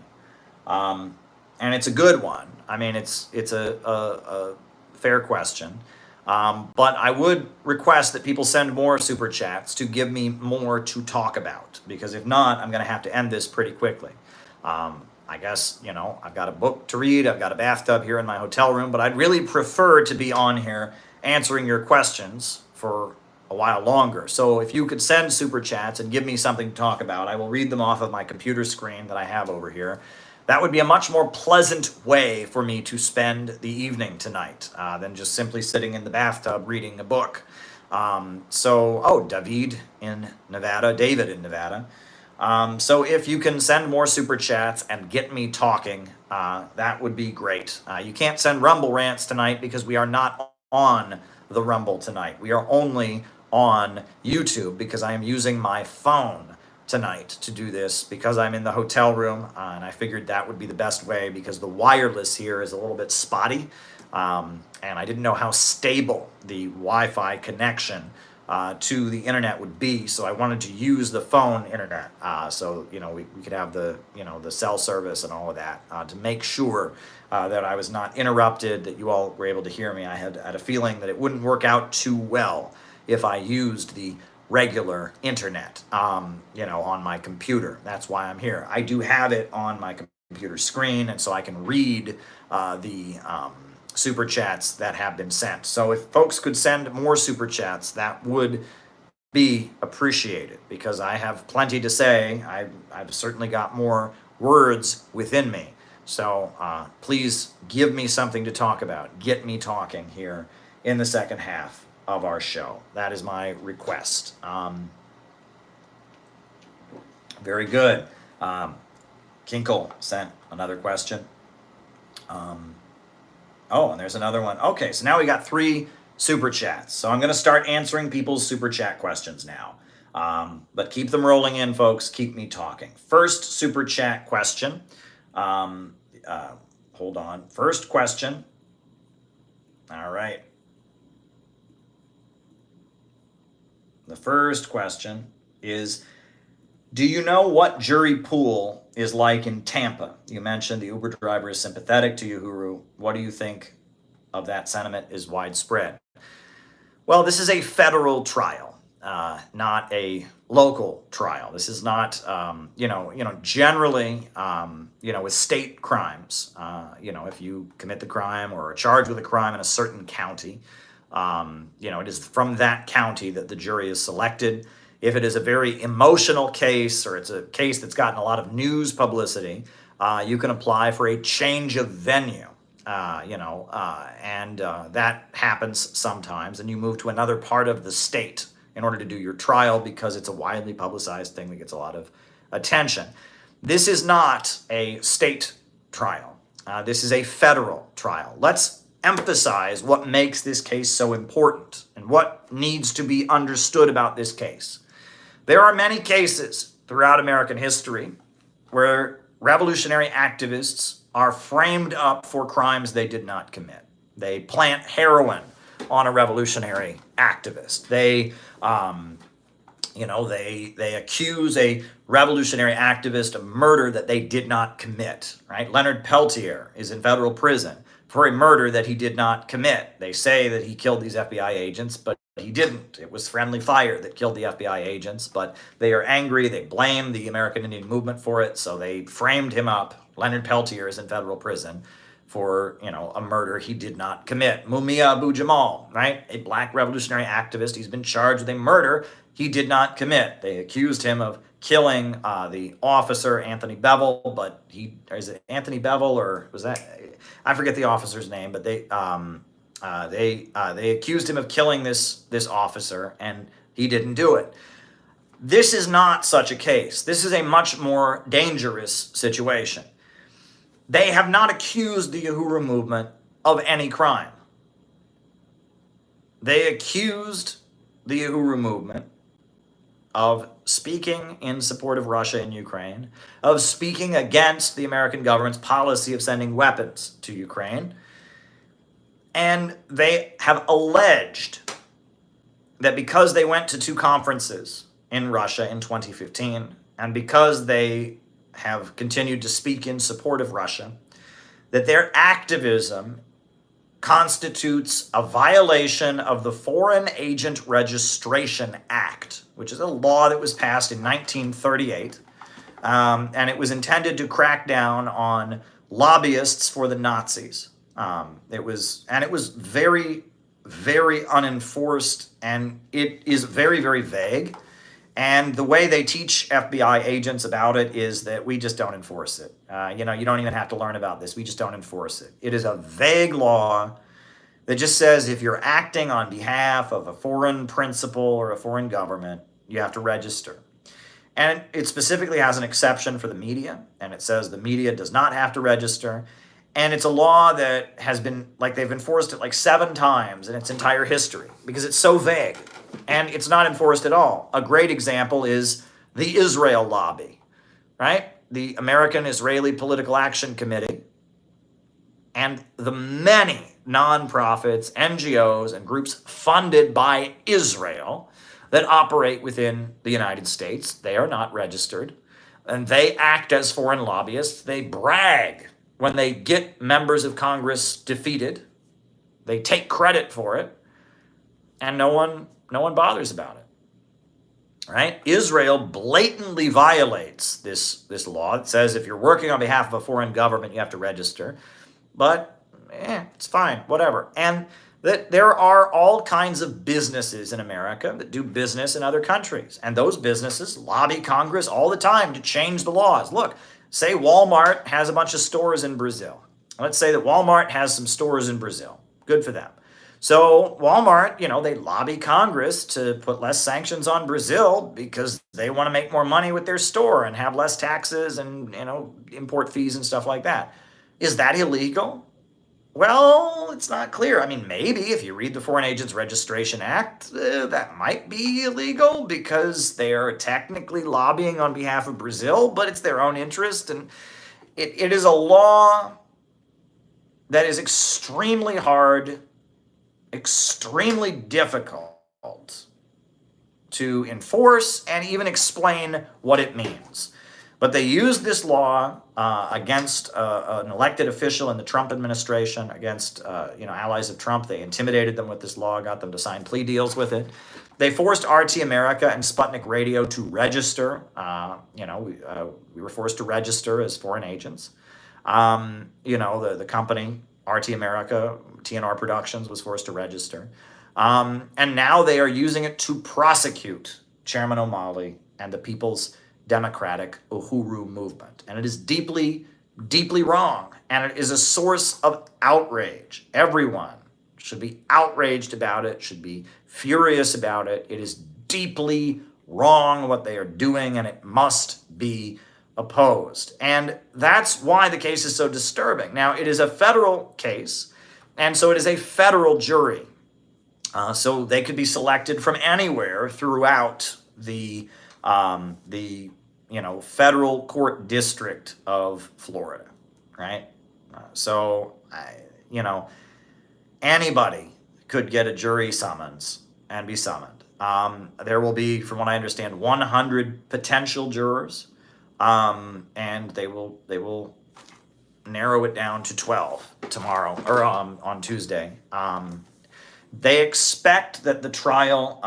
and it's a good one. I mean, it's a fair question. But I would request that people send more super chats to give me more to talk about, because if not, I'm going to have to end this pretty quickly. I guess, I've got a book to read, I've got a bathtub here in my hotel room, but I'd really prefer to be on here answering your questions for a while longer. So if you could send super chats and give me something to talk about, I will read them off of my computer screen that I have over here. That would be a much more pleasant way for me to spend the evening tonight than just simply sitting in the bathtub reading a book. David in Nevada. So if you can send more super chats and get me talking, that would be great. You can't send Rumble rants tonight because we are not on the Rumble tonight. We are only on YouTube because I am using my phone tonight to do this because I'm in the hotel room, and I figured that would be the best way because the wireless here is a little bit spotty, and I didn't know how stable the Wi-Fi connection to the internet would be, so I wanted to use the phone internet, so we could have the the cell service and all of that to make sure that I was not interrupted, that you all were able to hear me. I had a feeling that it wouldn't work out too well if I used the regular internet, on my computer. That's why I'm here. I do have it on my computer screen, and so I can read the super chats that have been sent. So if folks could send more super chats, that would be appreciated, because I have plenty to say. I've certainly got more words within me. So please give me something to talk about. Get me talking here in the second half of our show. That is my request. Very good. Kinkle sent another question. And there's another one. Okay, so now we got 3 super chats. So I'm going to start answering people's super chat questions now. But keep them rolling in, folks. Keep me talking. First super chat question. Hold on. First question. All right. The first question is, do you know what jury pool is like in Tampa? You mentioned the Uber driver is sympathetic to Uhuru. What do you think of that sentiment is widespread? Well, this is a federal trial, not a local trial. This is not, generally, with state crimes, if you commit the crime or are charged with a crime in a certain county, it is from that county that the jury is selected. If it is a very emotional case, or it's a case that's gotten a lot of news publicity, you can apply for a change of venue, and that happens sometimes, and you move to another part of the state in order to do your trial because it's a widely publicized thing that gets a lot of attention. This is not a state trial. This is a federal trial. Let's emphasize what makes this case so important and what needs to be understood about this case. There are many cases throughout American history where revolutionary activists are framed up for crimes they did not commit. They plant heroin on a revolutionary activist. They accuse a revolutionary activist of murder that they did not commit, right? Leonard Peltier is in federal prison for a murder that he did not commit. They say that he killed these FBI agents, but he didn't. It was friendly fire that killed the FBI agents, but they are angry. They blame the American Indian Movement for it, so they framed him up. Leonard Peltier is in federal prison for, a murder he did not commit. Mumia Abu-Jamal, right? A black revolutionary activist. He's been charged with a murder he did not commit. They accused him of killing the officer, Anthony Bevel, but is it Anthony Bevel, or was that, I forget the officer's name, but they accused him of killing this officer, and he didn't do it. This is not such a case. This is a much more dangerous situation. They have not accused the Uhuru movement of any crime. They accused the Uhuru movement of speaking in support of Russia and Ukraine, of speaking against the American government's policy of sending weapons to Ukraine. And they have alleged that because they went to two conferences in Russia in 2015, and because they have continued to speak in support of Russia, that their activism constitutes a violation of the Foreign Agent Registration Act, which is a law that was passed in 1938, and it was intended to crack down on lobbyists for the Nazis. It was very, very unenforced, and it is very, very vague. And the way they teach FBI agents about it is that we just don't enforce it. You don't even have to learn about this. We just don't enforce it. It is a vague law that just says if you're acting on behalf of a foreign principal or a foreign government, you have to register. And it specifically has an exception for the media, and it says the media does not have to register. And it's a law that has been, they've enforced it 7 times in its entire history because it's so vague and it's not enforced at all. A great example is the Israel lobby, right? The American Israeli Political Action Committee and the many nonprofits, NGOs, and groups funded by Israel that operate within the United States. They are not registered, and they act as foreign lobbyists. They brag when they get members of Congress defeated. They take credit for it, and no one bothers about it. Right? Israel blatantly violates this law. It says if you're working on behalf of a foreign government, you have to register. But it's fine, whatever. And that there are all kinds of businesses in America that do business in other countries. And those businesses lobby Congress all the time to change the laws. Look, say Walmart has a bunch of stores in Brazil. Let's say that Walmart has some stores in Brazil. Good for them. So Walmart, they lobby Congress to put less sanctions on Brazil because they want to make more money with their store and have less taxes and, import fees and stuff like that. Is that illegal? Well, it's not clear. I mean, maybe if you read the Foreign Agents Registration Act, that might be illegal because they are technically lobbying on behalf of Brazil, but it's their own interest. And it is a law that is extremely hard, extremely difficult to enforce and even explain what it means. But they used this law against an elected official in the Trump administration, against allies of Trump. They intimidated them with this law, got them to sign plea deals with it. They forced RT America and Sputnik Radio to register. We were forced to register as foreign agents. The company RT America, TNR Productions, was forced to register. And now they are using it to prosecute Chairman O'Malley and the People's Democratic Uhuru movement. And it is deeply, deeply wrong. And it is a source of outrage. Everyone should be outraged about it, should be furious about it. It is deeply wrong what they are doing, and it must be opposed. And that's why the case is so disturbing. Now, it is a federal case, and so it is a federal jury. So they could be selected from anywhere throughout the federal court district of Florida, right? Anybody could get a jury summons and be summoned. There will be, from what I understand, 100 potential jurors, and they will narrow it down to 12 tomorrow or on Tuesday. They expect that the trial.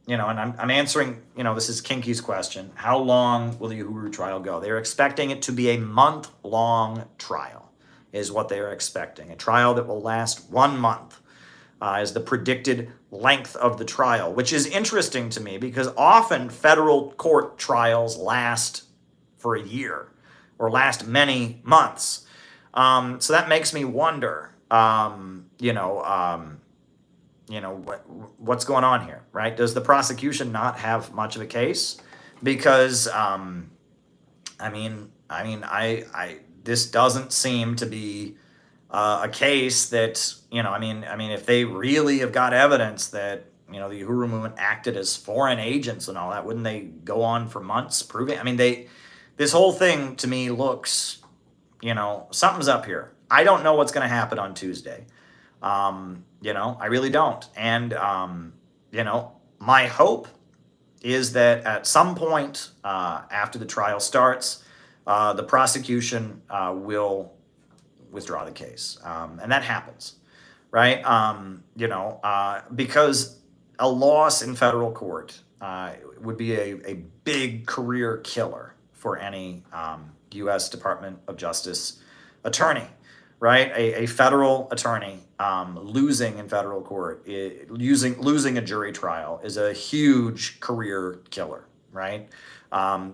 And I'm answering, this is Kinky's question. How long will the Uhuru trial go? They're expecting it to be a month-long trial, is what they are expecting. A trial that will last 1 month is the predicted length of the trial, which is interesting to me because often federal court trials last for a year or last many months. So that makes me wonder, what's going on here, right? Does the prosecution not have much of a case? Because, this doesn't seem to be a case that, if they really have got evidence that, the Uhuru movement acted as foreign agents and all that, wouldn't they go on for months proving? This whole thing to me looks, something's up here. I don't know what's going to happen on Tuesday. I really don't. And, my hope is that at some point after the trial starts, the prosecution will withdraw the case. And that happens, right? Because a loss in federal court would be a big career killer for any U.S. Department of Justice attorney, right? A federal attorney losing in federal court, losing a jury trial is a huge career killer, right?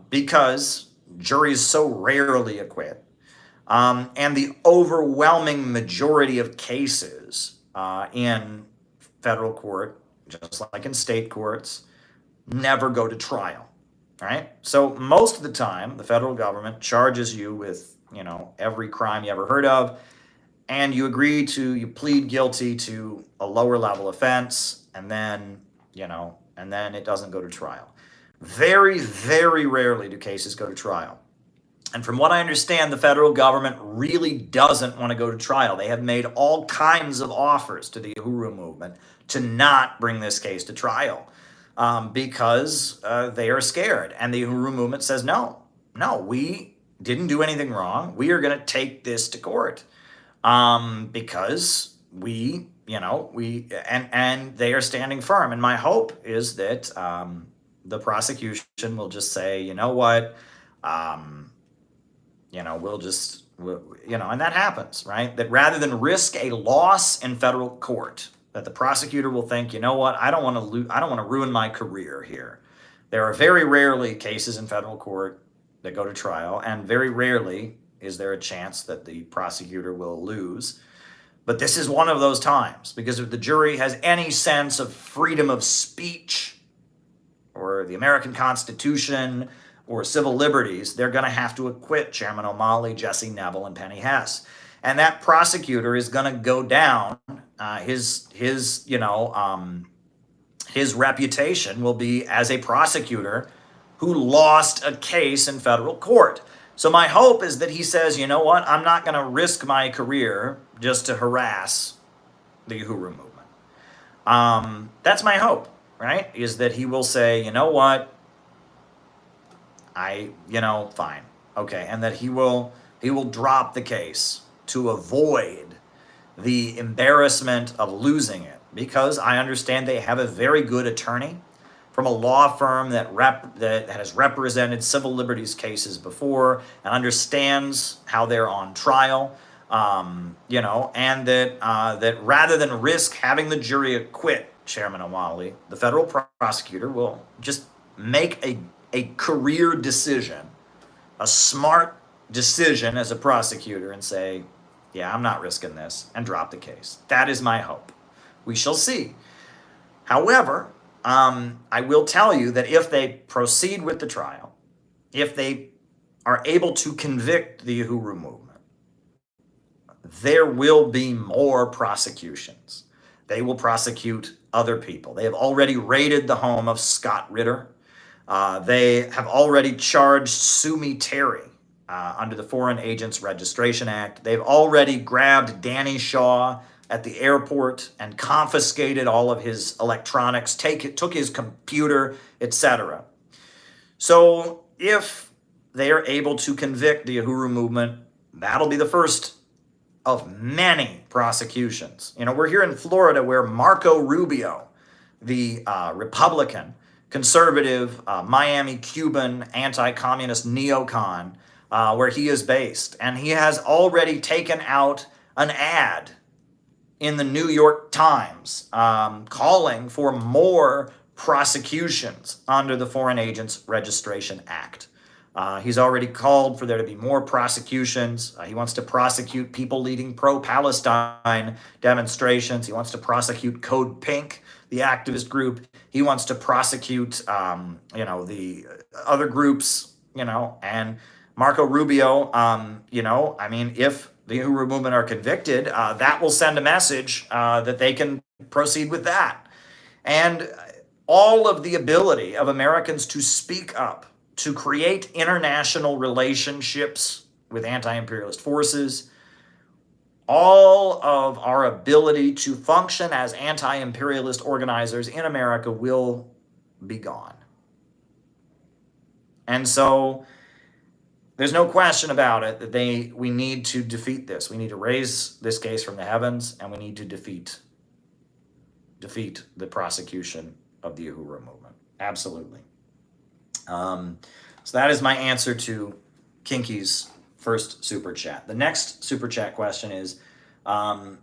Because juries so rarely acquit. And the overwhelming majority of cases in federal court, just like in state courts, never go to trial, right? So most of the time, the federal government charges you with, every crime you ever heard of, and you plead guilty to a lower level offense, and then it doesn't go to trial. Very, very rarely do cases go to trial. And from what I understand, the federal government really doesn't want to go to trial. They have made all kinds of offers to the Uhuru movement to not bring this case to trial because they are scared. And the Uhuru movement says, no, we didn't do anything wrong. We are going to take this to court because and they are standing firm. And my hope is that the prosecution will just say, you know what, and that happens, right? That rather than risk a loss in federal court, that the prosecutor will think, you know what, I don't want to ruin my career here. There are very rarely cases in federal court that go to trial, and very rarely is there a chance that the prosecutor will lose. But this is one of those times, because if the jury has any sense of freedom of speech or the American Constitution or civil liberties, they're going to have to acquit Chairman O'Malley, Jesse Neville, and Penny Hess. And that prosecutor is going to go down. His reputation will be as a prosecutor who lost a case in federal court. So my hope is that he says, you know what, I'm not going to risk my career just to harass the Uhuru movement. That's my hope, right? Is that he will say, you know what, fine. Okay. And that he will drop the case to avoid the embarrassment of losing it, because I understand they have a very good attorney from a law firm that has represented civil liberties cases before and understands how they're on trial, and that rather than risk having the jury acquit Chairman O'Malley, the federal prosecutor will just make a career decision, a smart decision as a prosecutor, and say, yeah, I'm not risking this, and drop the case. That is my hope. We shall see. However, I will tell you that if they proceed with the trial, if they are able to convict the Uhuru movement, there will be more prosecutions. They will prosecute other people. They have already raided the home of Scott Ritter. They have already charged Sumi Terry under the Foreign Agents Registration Act. They've already grabbed Danny Shaw at the airport and confiscated all of his electronics, took his computer, etc. So if they are able to convict the Uhuru movement, that'll be the first of many prosecutions. We're here in Florida, where Marco Rubio, the Republican, conservative, Miami Cuban, anti-communist neocon, where he is based. And he has already taken out an ad in the New York Times calling for more prosecutions under the Foreign Agents Registration Act. He's already called for there to be more prosecutions. He wants to prosecute people leading pro-Palestine demonstrations. He wants to prosecute Code Pink, the activist group. He wants to prosecute, the other groups, and Marco Rubio, if the Uhuru movement are convicted, that will send a message that they can proceed with that. And all of the ability of Americans to speak up, to create international relationships with anti-imperialist forces, all of our ability to function as anti-imperialist organizers in America will be gone. And so there's no question about it that we need to defeat this. We need to raise this case from the heavens, and we need to defeat the prosecution of the Uhuru movement. Absolutely. So that is my answer to Kinky's first super chat. The next super chat question is from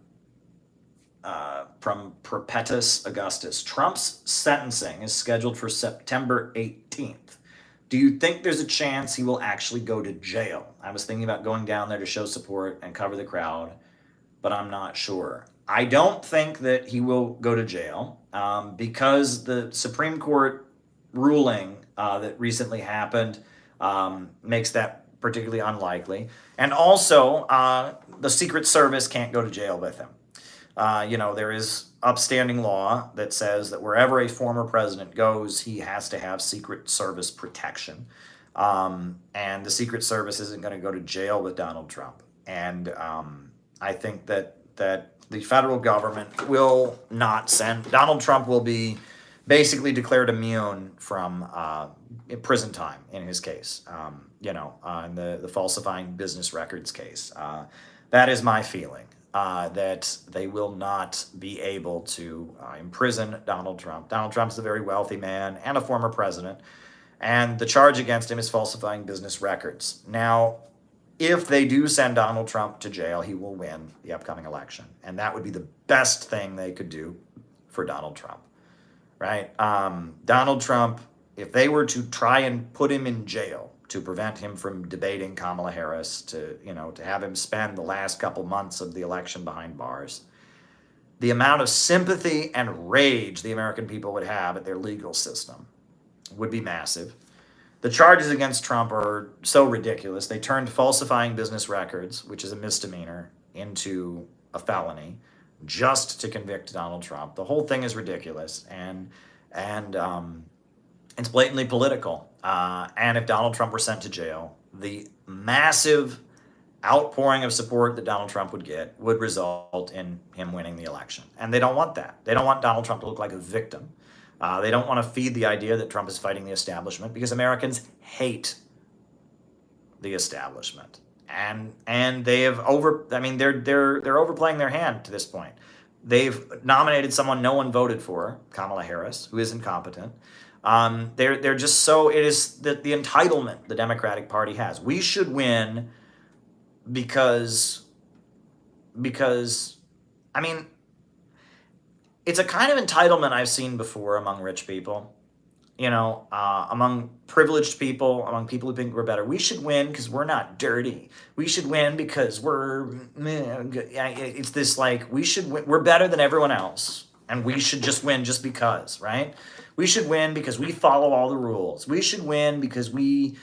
Perpetus Augustus. Trump's sentencing is scheduled for September 18th. Do you think there's a chance he will actually go to jail? I was thinking about going down there to show support and cover the crowd, but I'm not sure. I don't think that he will go to jail because the Supreme Court ruling that recently happened makes that particularly unlikely. And also, the Secret Service can't go to jail with him. There is upstanding law that says that wherever a former president goes, he has to have Secret Service protection. And the Secret Service isn't going to go to jail with Donald Trump. And I think that the federal government will not send, Donald Trump will be basically declared immune from prison time in his case, in the falsifying business records case. That is my feeling. That they will not be able to imprison Donald Trump. Donald Trump's a very wealthy man and a former president, and the charge against him is falsifying business records. Now, if they do send Donald Trump to jail, he will win the upcoming election, and that would be the best thing they could do for Donald Trump, right? Donald Trump, if they were to try and put him in jail to prevent him from debating Kamala Harris, to have him spend the last couple months of the election behind bars, the amount of sympathy and rage the American people would have at their legal system would be massive. The charges against Trump are so ridiculous. They turned falsifying business records, which is a misdemeanor, into a felony just to convict Donald Trump. The whole thing is ridiculous, and it's blatantly political. And if Donald Trump were sent to jail, the massive outpouring of support that Donald Trump would get would result in him winning the election. And they don't want that. They don't want Donald Trump to look like a victim. They don't want to feed the idea that Trump is fighting the establishment, because Americans hate the establishment. And they have they're overplaying their hand to this point. They've nominated someone no one voted for, Kamala Harris, who is incompetent. They're just so, it is the entitlement the Democratic Party has. We should win because it's a kind of entitlement I've seen before among rich people, among privileged people, among people who think we're better. We should win because we're not dirty. We should win because it's this like, we should win, we're better than everyone else, and we should just win just because, right? We should win because we follow all the rules. We should win because we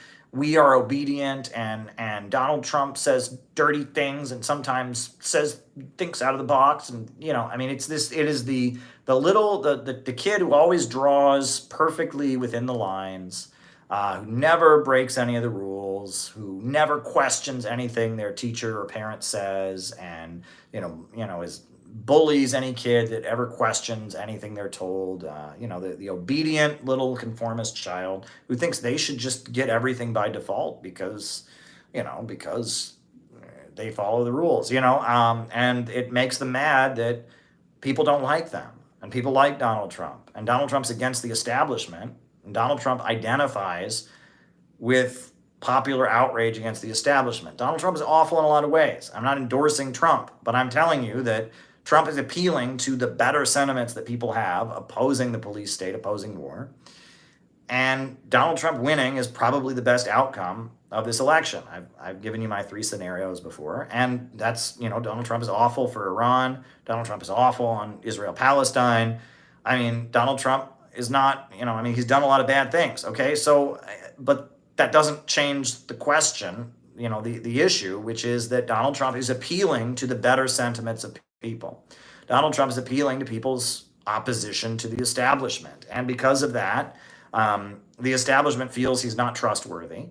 are obedient, and Donald Trump says dirty things and sometimes thinks out of the box, and it is the kid who always draws perfectly within the lines, who never breaks any of the rules, who never questions anything their teacher or parent says, and bullies any kid that ever questions anything they're told. The obedient little conformist child who thinks they should just get everything by default because they follow the rules, and it makes them mad that people don't like them, and people like Donald Trump, and Donald Trump's against the establishment, and Donald Trump identifies with popular outrage against the establishment. Donald Trump is awful in a lot of ways. I'm not endorsing Trump, but I'm telling you that Trump is appealing to the better sentiments that people have, opposing the police state, opposing war. And Donald Trump winning is probably the best outcome of this election. I've given you my 3 scenarios before, and that's, Donald Trump is awful for Iran. Donald Trump is awful on Israel-Palestine. Donald Trump is not, he's done a lot of bad things, okay? So, but that doesn't change the question the issue, which is that Donald Trump is appealing to the better sentiments of people. Donald Trump is appealing to people's opposition to the establishment. And because of that, the establishment feels he's not trustworthy.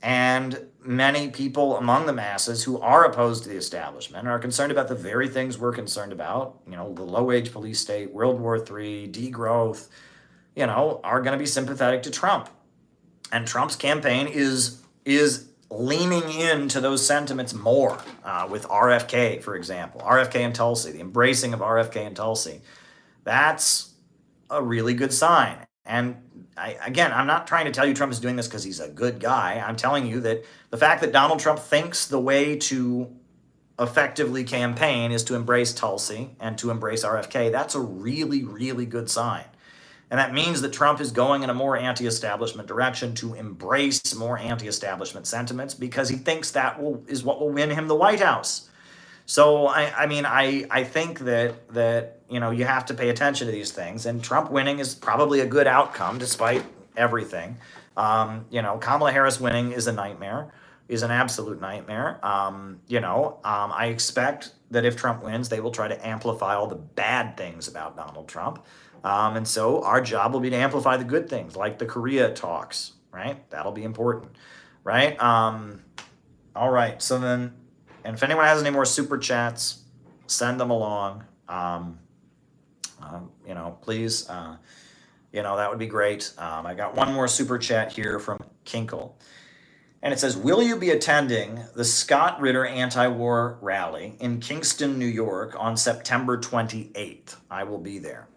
And many people among the masses who are opposed to the establishment are concerned about the very things we're concerned about, the low-wage police state, World War III, degrowth, are going to be sympathetic to Trump. And Trump's campaign is leaning into those sentiments more with RFK, for example. RFK in Tulsi, the embracing of RFK in Tulsi. That's a really good sign. And I'm not trying to tell you Trump is doing this because he's a good guy. I'm telling you that the fact that Donald Trump thinks the way to effectively campaign is to embrace Tulsi and to embrace RFK, that's a really, really good sign. And that means that Trump is going in a more anti-establishment direction to embrace more anti-establishment sentiments because he thinks that is what will win him the White House. So I think that you have to pay attention to these things, and Trump winning is probably a good outcome despite everything. Kamala Harris winning is a nightmare, is an absolute nightmare. I expect that if Trump wins, they will try to amplify all the bad things about Donald Trump. And so our job will be to amplify the good things, like the Korea talks, right? That'll be important, right? All right, so then, and if anyone has any more super chats, send them along. Please, that would be great. I got one more super chat here from Kinkle. And it says, will you be attending the Scott Ritter anti-war rally in Kingston, New York on September 28th? I will be there.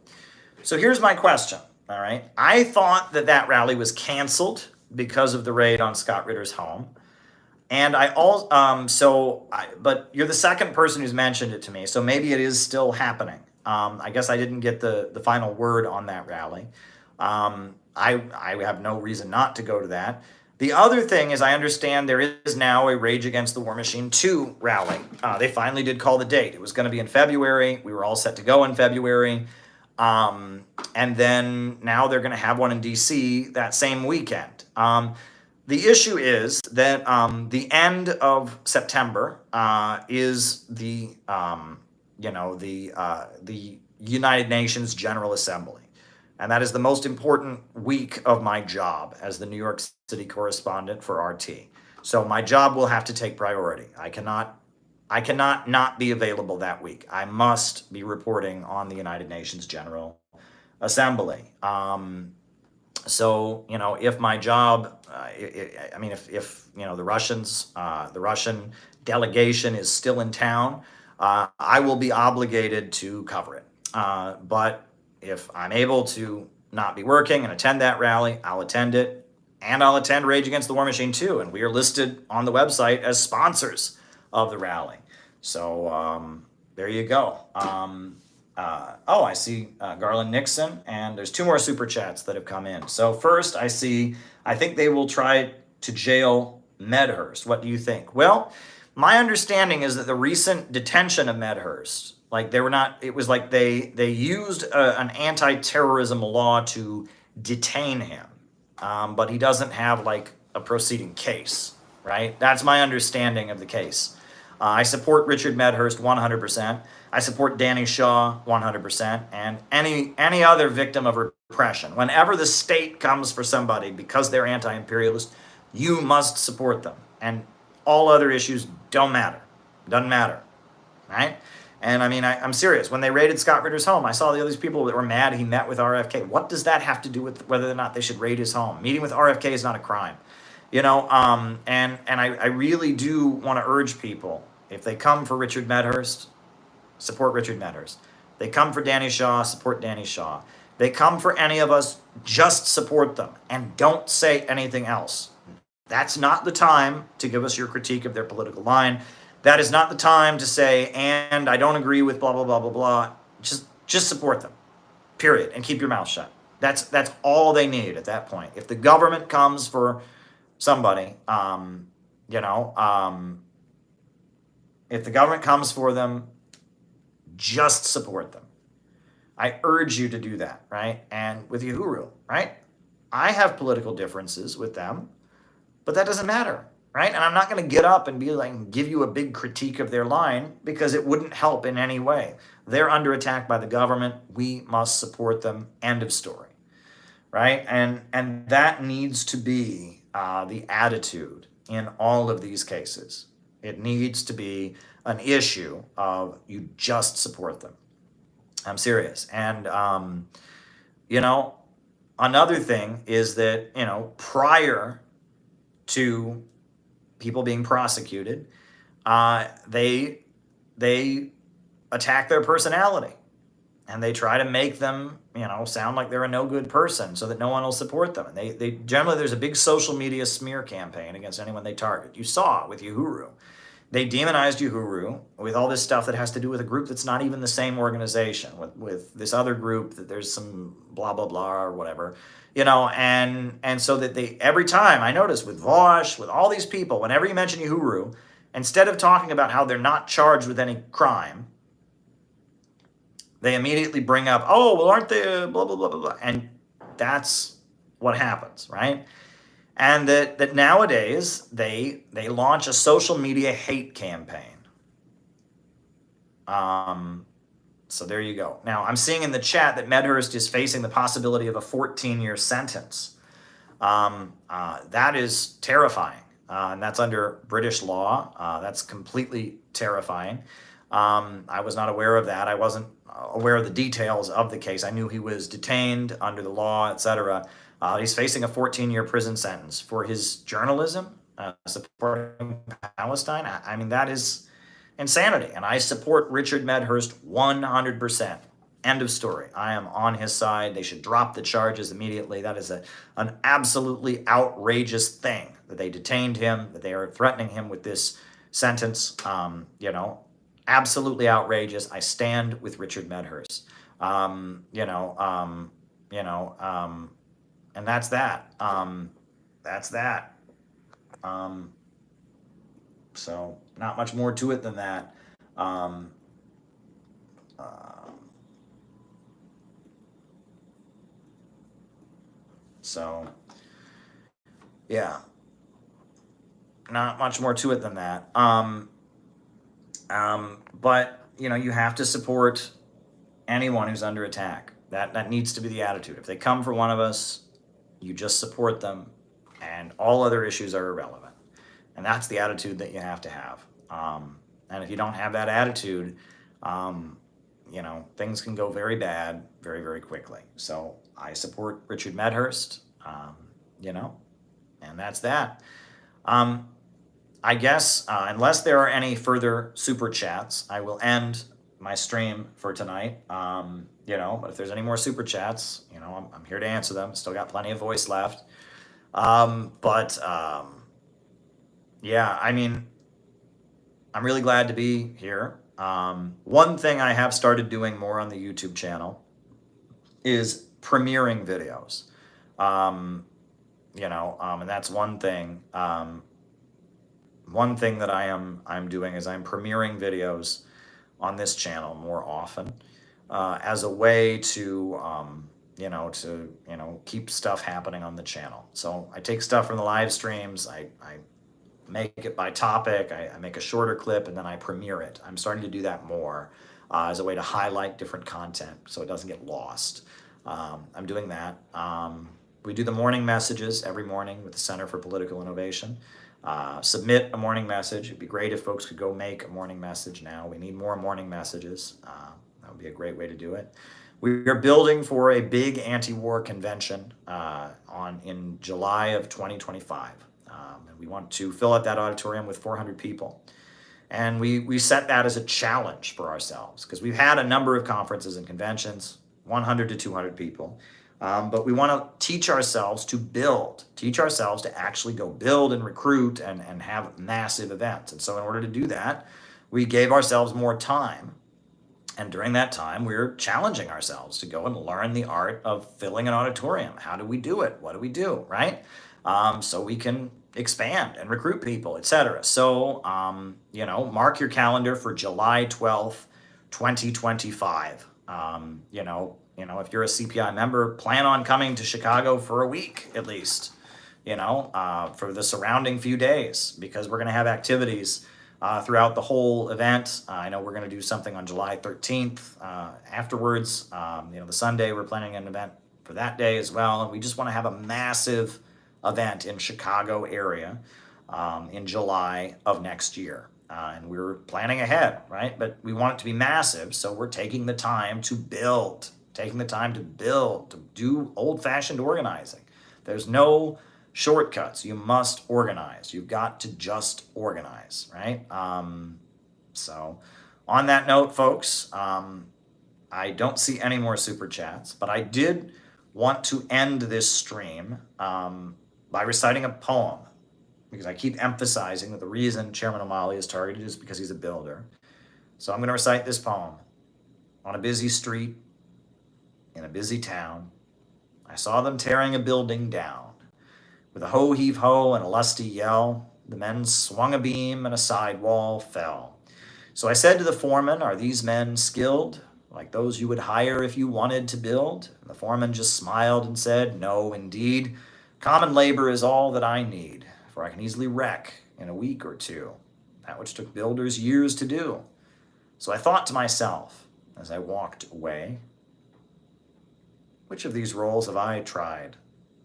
So here's my question, all right? I thought that rally was canceled because of the raid on Scott Ritter's home. And but you're the second person who's mentioned it to me, so maybe it is still happening. I guess I didn't get the final word on that rally. I have no reason not to go to that. The other thing is I understand there is now a Rage Against the War Machine 2 rally. They finally did call the date. It was going to be in February. We were all set to go in February. And then now they're going to have one in D.C. that same weekend. The issue is that the end of September is the United Nations General Assembly. And that is the most important week of my job as the New York City correspondent for RT. So my job will have to take priority. I cannot not be available that week. I must be reporting on the United Nations General Assembly. So, if my job, if the Russian delegation is still in town, I will be obligated to cover it. But if I'm able to not be working and attend that rally, I'll attend it, and I'll attend Rage Against the War Machine too. And we are listed on the website as sponsors of the rally. So there you go. I see Garland Nixon, and there's two more super chats that have come in. So first, I think they will try to jail Medhurst. What do you think? Well, my understanding is that the recent detention of Medhurst, it was like they used an anti-terrorism law to detain him, but he doesn't have a proceeding case, right? That's my understanding of the case. I support Richard Medhurst 100%. I support Danny Shaw 100%, and any other victim of repression. Whenever the state comes for somebody because they're anti-imperialist, you must support them. And all other issues don't matter. Doesn't matter, right? And I'm serious. When they raided Scott Ritter's home, I saw all these people that were mad he met with RFK. What does that have to do with whether or not they should raid his home? Meeting with RFK is not a crime, and I really do want to urge people, if they come for Richard Medhurst, support Richard Medhurst. They come for Danny Shaw, support Danny Shaw. They come for any of us, just support them and don't say anything else. That's not the time to give us your critique of their political line. That is not the time to say, and I don't agree with blah, blah, blah, blah, blah. Just support them, period, and keep your mouth shut. That's all they need at that point. If the government comes for somebody, if the government comes for them, just support them. I urge you to do that, right? And with Uhuru, right? I have political differences with them, but that doesn't matter. right? And I'm not going to get up and be like, give you a big critique of their line because it wouldn't help in any way. They're under attack by the government. We must support them. End of story, right? And that needs to be the attitude in all of these cases. It needs to be an issue of you just support them. I'm serious. And you know, another thing is that, prior to people being prosecuted, they attack their personality and they try to make them, sound like they're a no good person so that no one will support them. And they generally, there's a big social media smear campaign against anyone they target. You saw with Uhuru. They demonized Uhuru with all this stuff that has to do with a group that's not even the same organization, with this other group that there's some blah blah blah or whatever, and so that they, every time I notice with Vosh, with all these people, whenever you mention Uhuru, instead of talking about how they're not charged with any crime, they immediately bring up, oh well, aren't they blah blah blah blah blah, and that's what happens, right? And that nowadays they launch a social media hate campaign. So there you go. Now I'm seeing in the chat that Medhurst is facing the possibility of a 14-year sentence. That is terrifying, and that's under British law. That's completely terrifying. I was not aware of that. I wasn't aware of the details of the case. I knew he was detained under the law, etc. He's facing a 14-year prison sentence for his journalism, supporting Palestine. I mean, that is insanity. And I support Richard Medhurst 100%. End of story. I am on his side. They should drop the charges immediately. That is an absolutely outrageous thing that they detained him, that they are threatening him with this sentence. Absolutely outrageous. I stand with Richard Medhurst. And that's that. That's that. So not much more to it than that. So yeah, not much more to it than that. But you have to support anyone who's under attack. That needs to be the attitude. If they come for one of us, you just support them, and all other issues are irrelevant. And that's the attitude that you have to have. And if you don't have that attitude, things can go very bad very, very quickly. So I support Richard Medhurst, and that's that. I guess, unless there are any further super chats, I will end my stream for tonight. But if there's any more super chats, I'm here to answer them. Still got plenty of voice left. Yeah, I mean, I'm really glad to be here. One thing I have started doing more on the YouTube channel is premiering videos. And that's one thing. One thing that I'm doing is I'm premiering videos on this channel more often, as a way to keep stuff happening on the channel. So I take stuff from the live streams, I make it by topic, I make a shorter clip, and then I premiere it. I'm starting to do that more as a way to highlight different content so it doesn't get lost. I'm doing that. We do the morning messages every morning with the Center for Political Innovation. Submit a morning message. It'd be great if folks could go make a morning message now. We need more morning messages. That would be a great way to do it. We are building for a big anti-war convention in July of 2025. And we want to fill out that auditorium with 400 people. And we set that as a challenge for ourselves because we've had a number of conferences and conventions, 100 to 200 people. But we want to teach ourselves to actually go build and recruit and have massive events. And so in order to do that, we gave ourselves more time. And during that time, we're challenging ourselves to go and learn the art of filling an auditorium. How do we do it? What do we do, right? So we can expand and recruit people, etc. So, mark your calendar for July 12th, 2025. If you're a CPI member, plan on coming to Chicago for a week at least for the surrounding few days, because we're going to have activities throughout the whole event. I know we're going to do something on July 13th afterwards. The Sunday, we're planning an event for that day as well. And we just want to have a massive event in Chicago area in July of next year. And we're planning ahead, right? But we want it to be massive, so we're taking the time to build, to do old-fashioned organizing. There's no shortcuts. You must organize. You've got to just organize, right? So on that note, folks, I don't see any more super chats, but I did want to end this stream by reciting a poem, because I keep emphasizing that the reason Chairman O'Malley is targeted is because he's a builder. So I'm going to recite this poem. On a busy street, in a busy town, I saw them tearing a building down. With a ho-heave-ho and a lusty yell, the men swung a beam and a sidewall fell. So I said to the foreman, are these men skilled, like those you would hire if you wanted to build? And the foreman just smiled and said, no, indeed. Common labor is all that I need, for I can easily wreck in a week or two that which took builders years to do. So I thought to myself as I walked away, which of these roles have I tried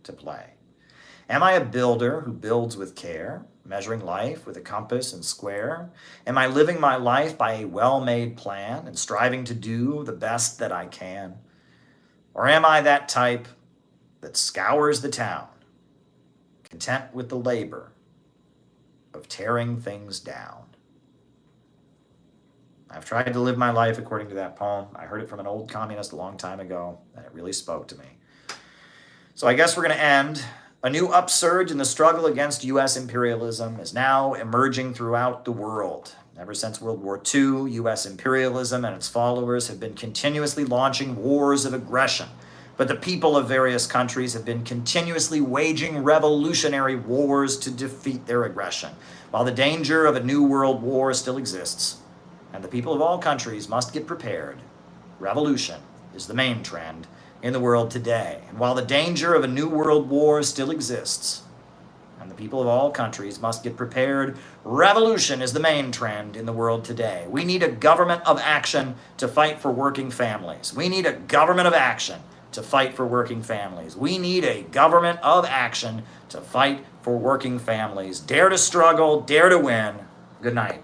to play? Am I a builder who builds with care, measuring life with a compass and square? Am I living my life by a well-made plan and striving to do the best that I can? Or am I that type that scours the town, content with the labor of tearing things down? I've tried to live my life according to that poem. I heard it from an old communist a long time ago, and it really spoke to me. So I guess we're going to end. A new upsurge in the struggle against U.S. imperialism is now emerging throughout the world. Ever since World War II, U.S. imperialism and its followers have been continuously launching wars of aggression, but the people of various countries have been continuously waging revolutionary wars to defeat their aggression. While the danger of a new world war still exists, and the people of all countries must get prepared, revolution is the main trend in the world today. And while the danger of a new world war still exists, and the people of all countries must get prepared, revolution is the main trend in the world today. We need a government of action to fight for working families. We need a government of action to fight for working families. We need a government of action to fight for working families. Dare to struggle, dare to win. Good night.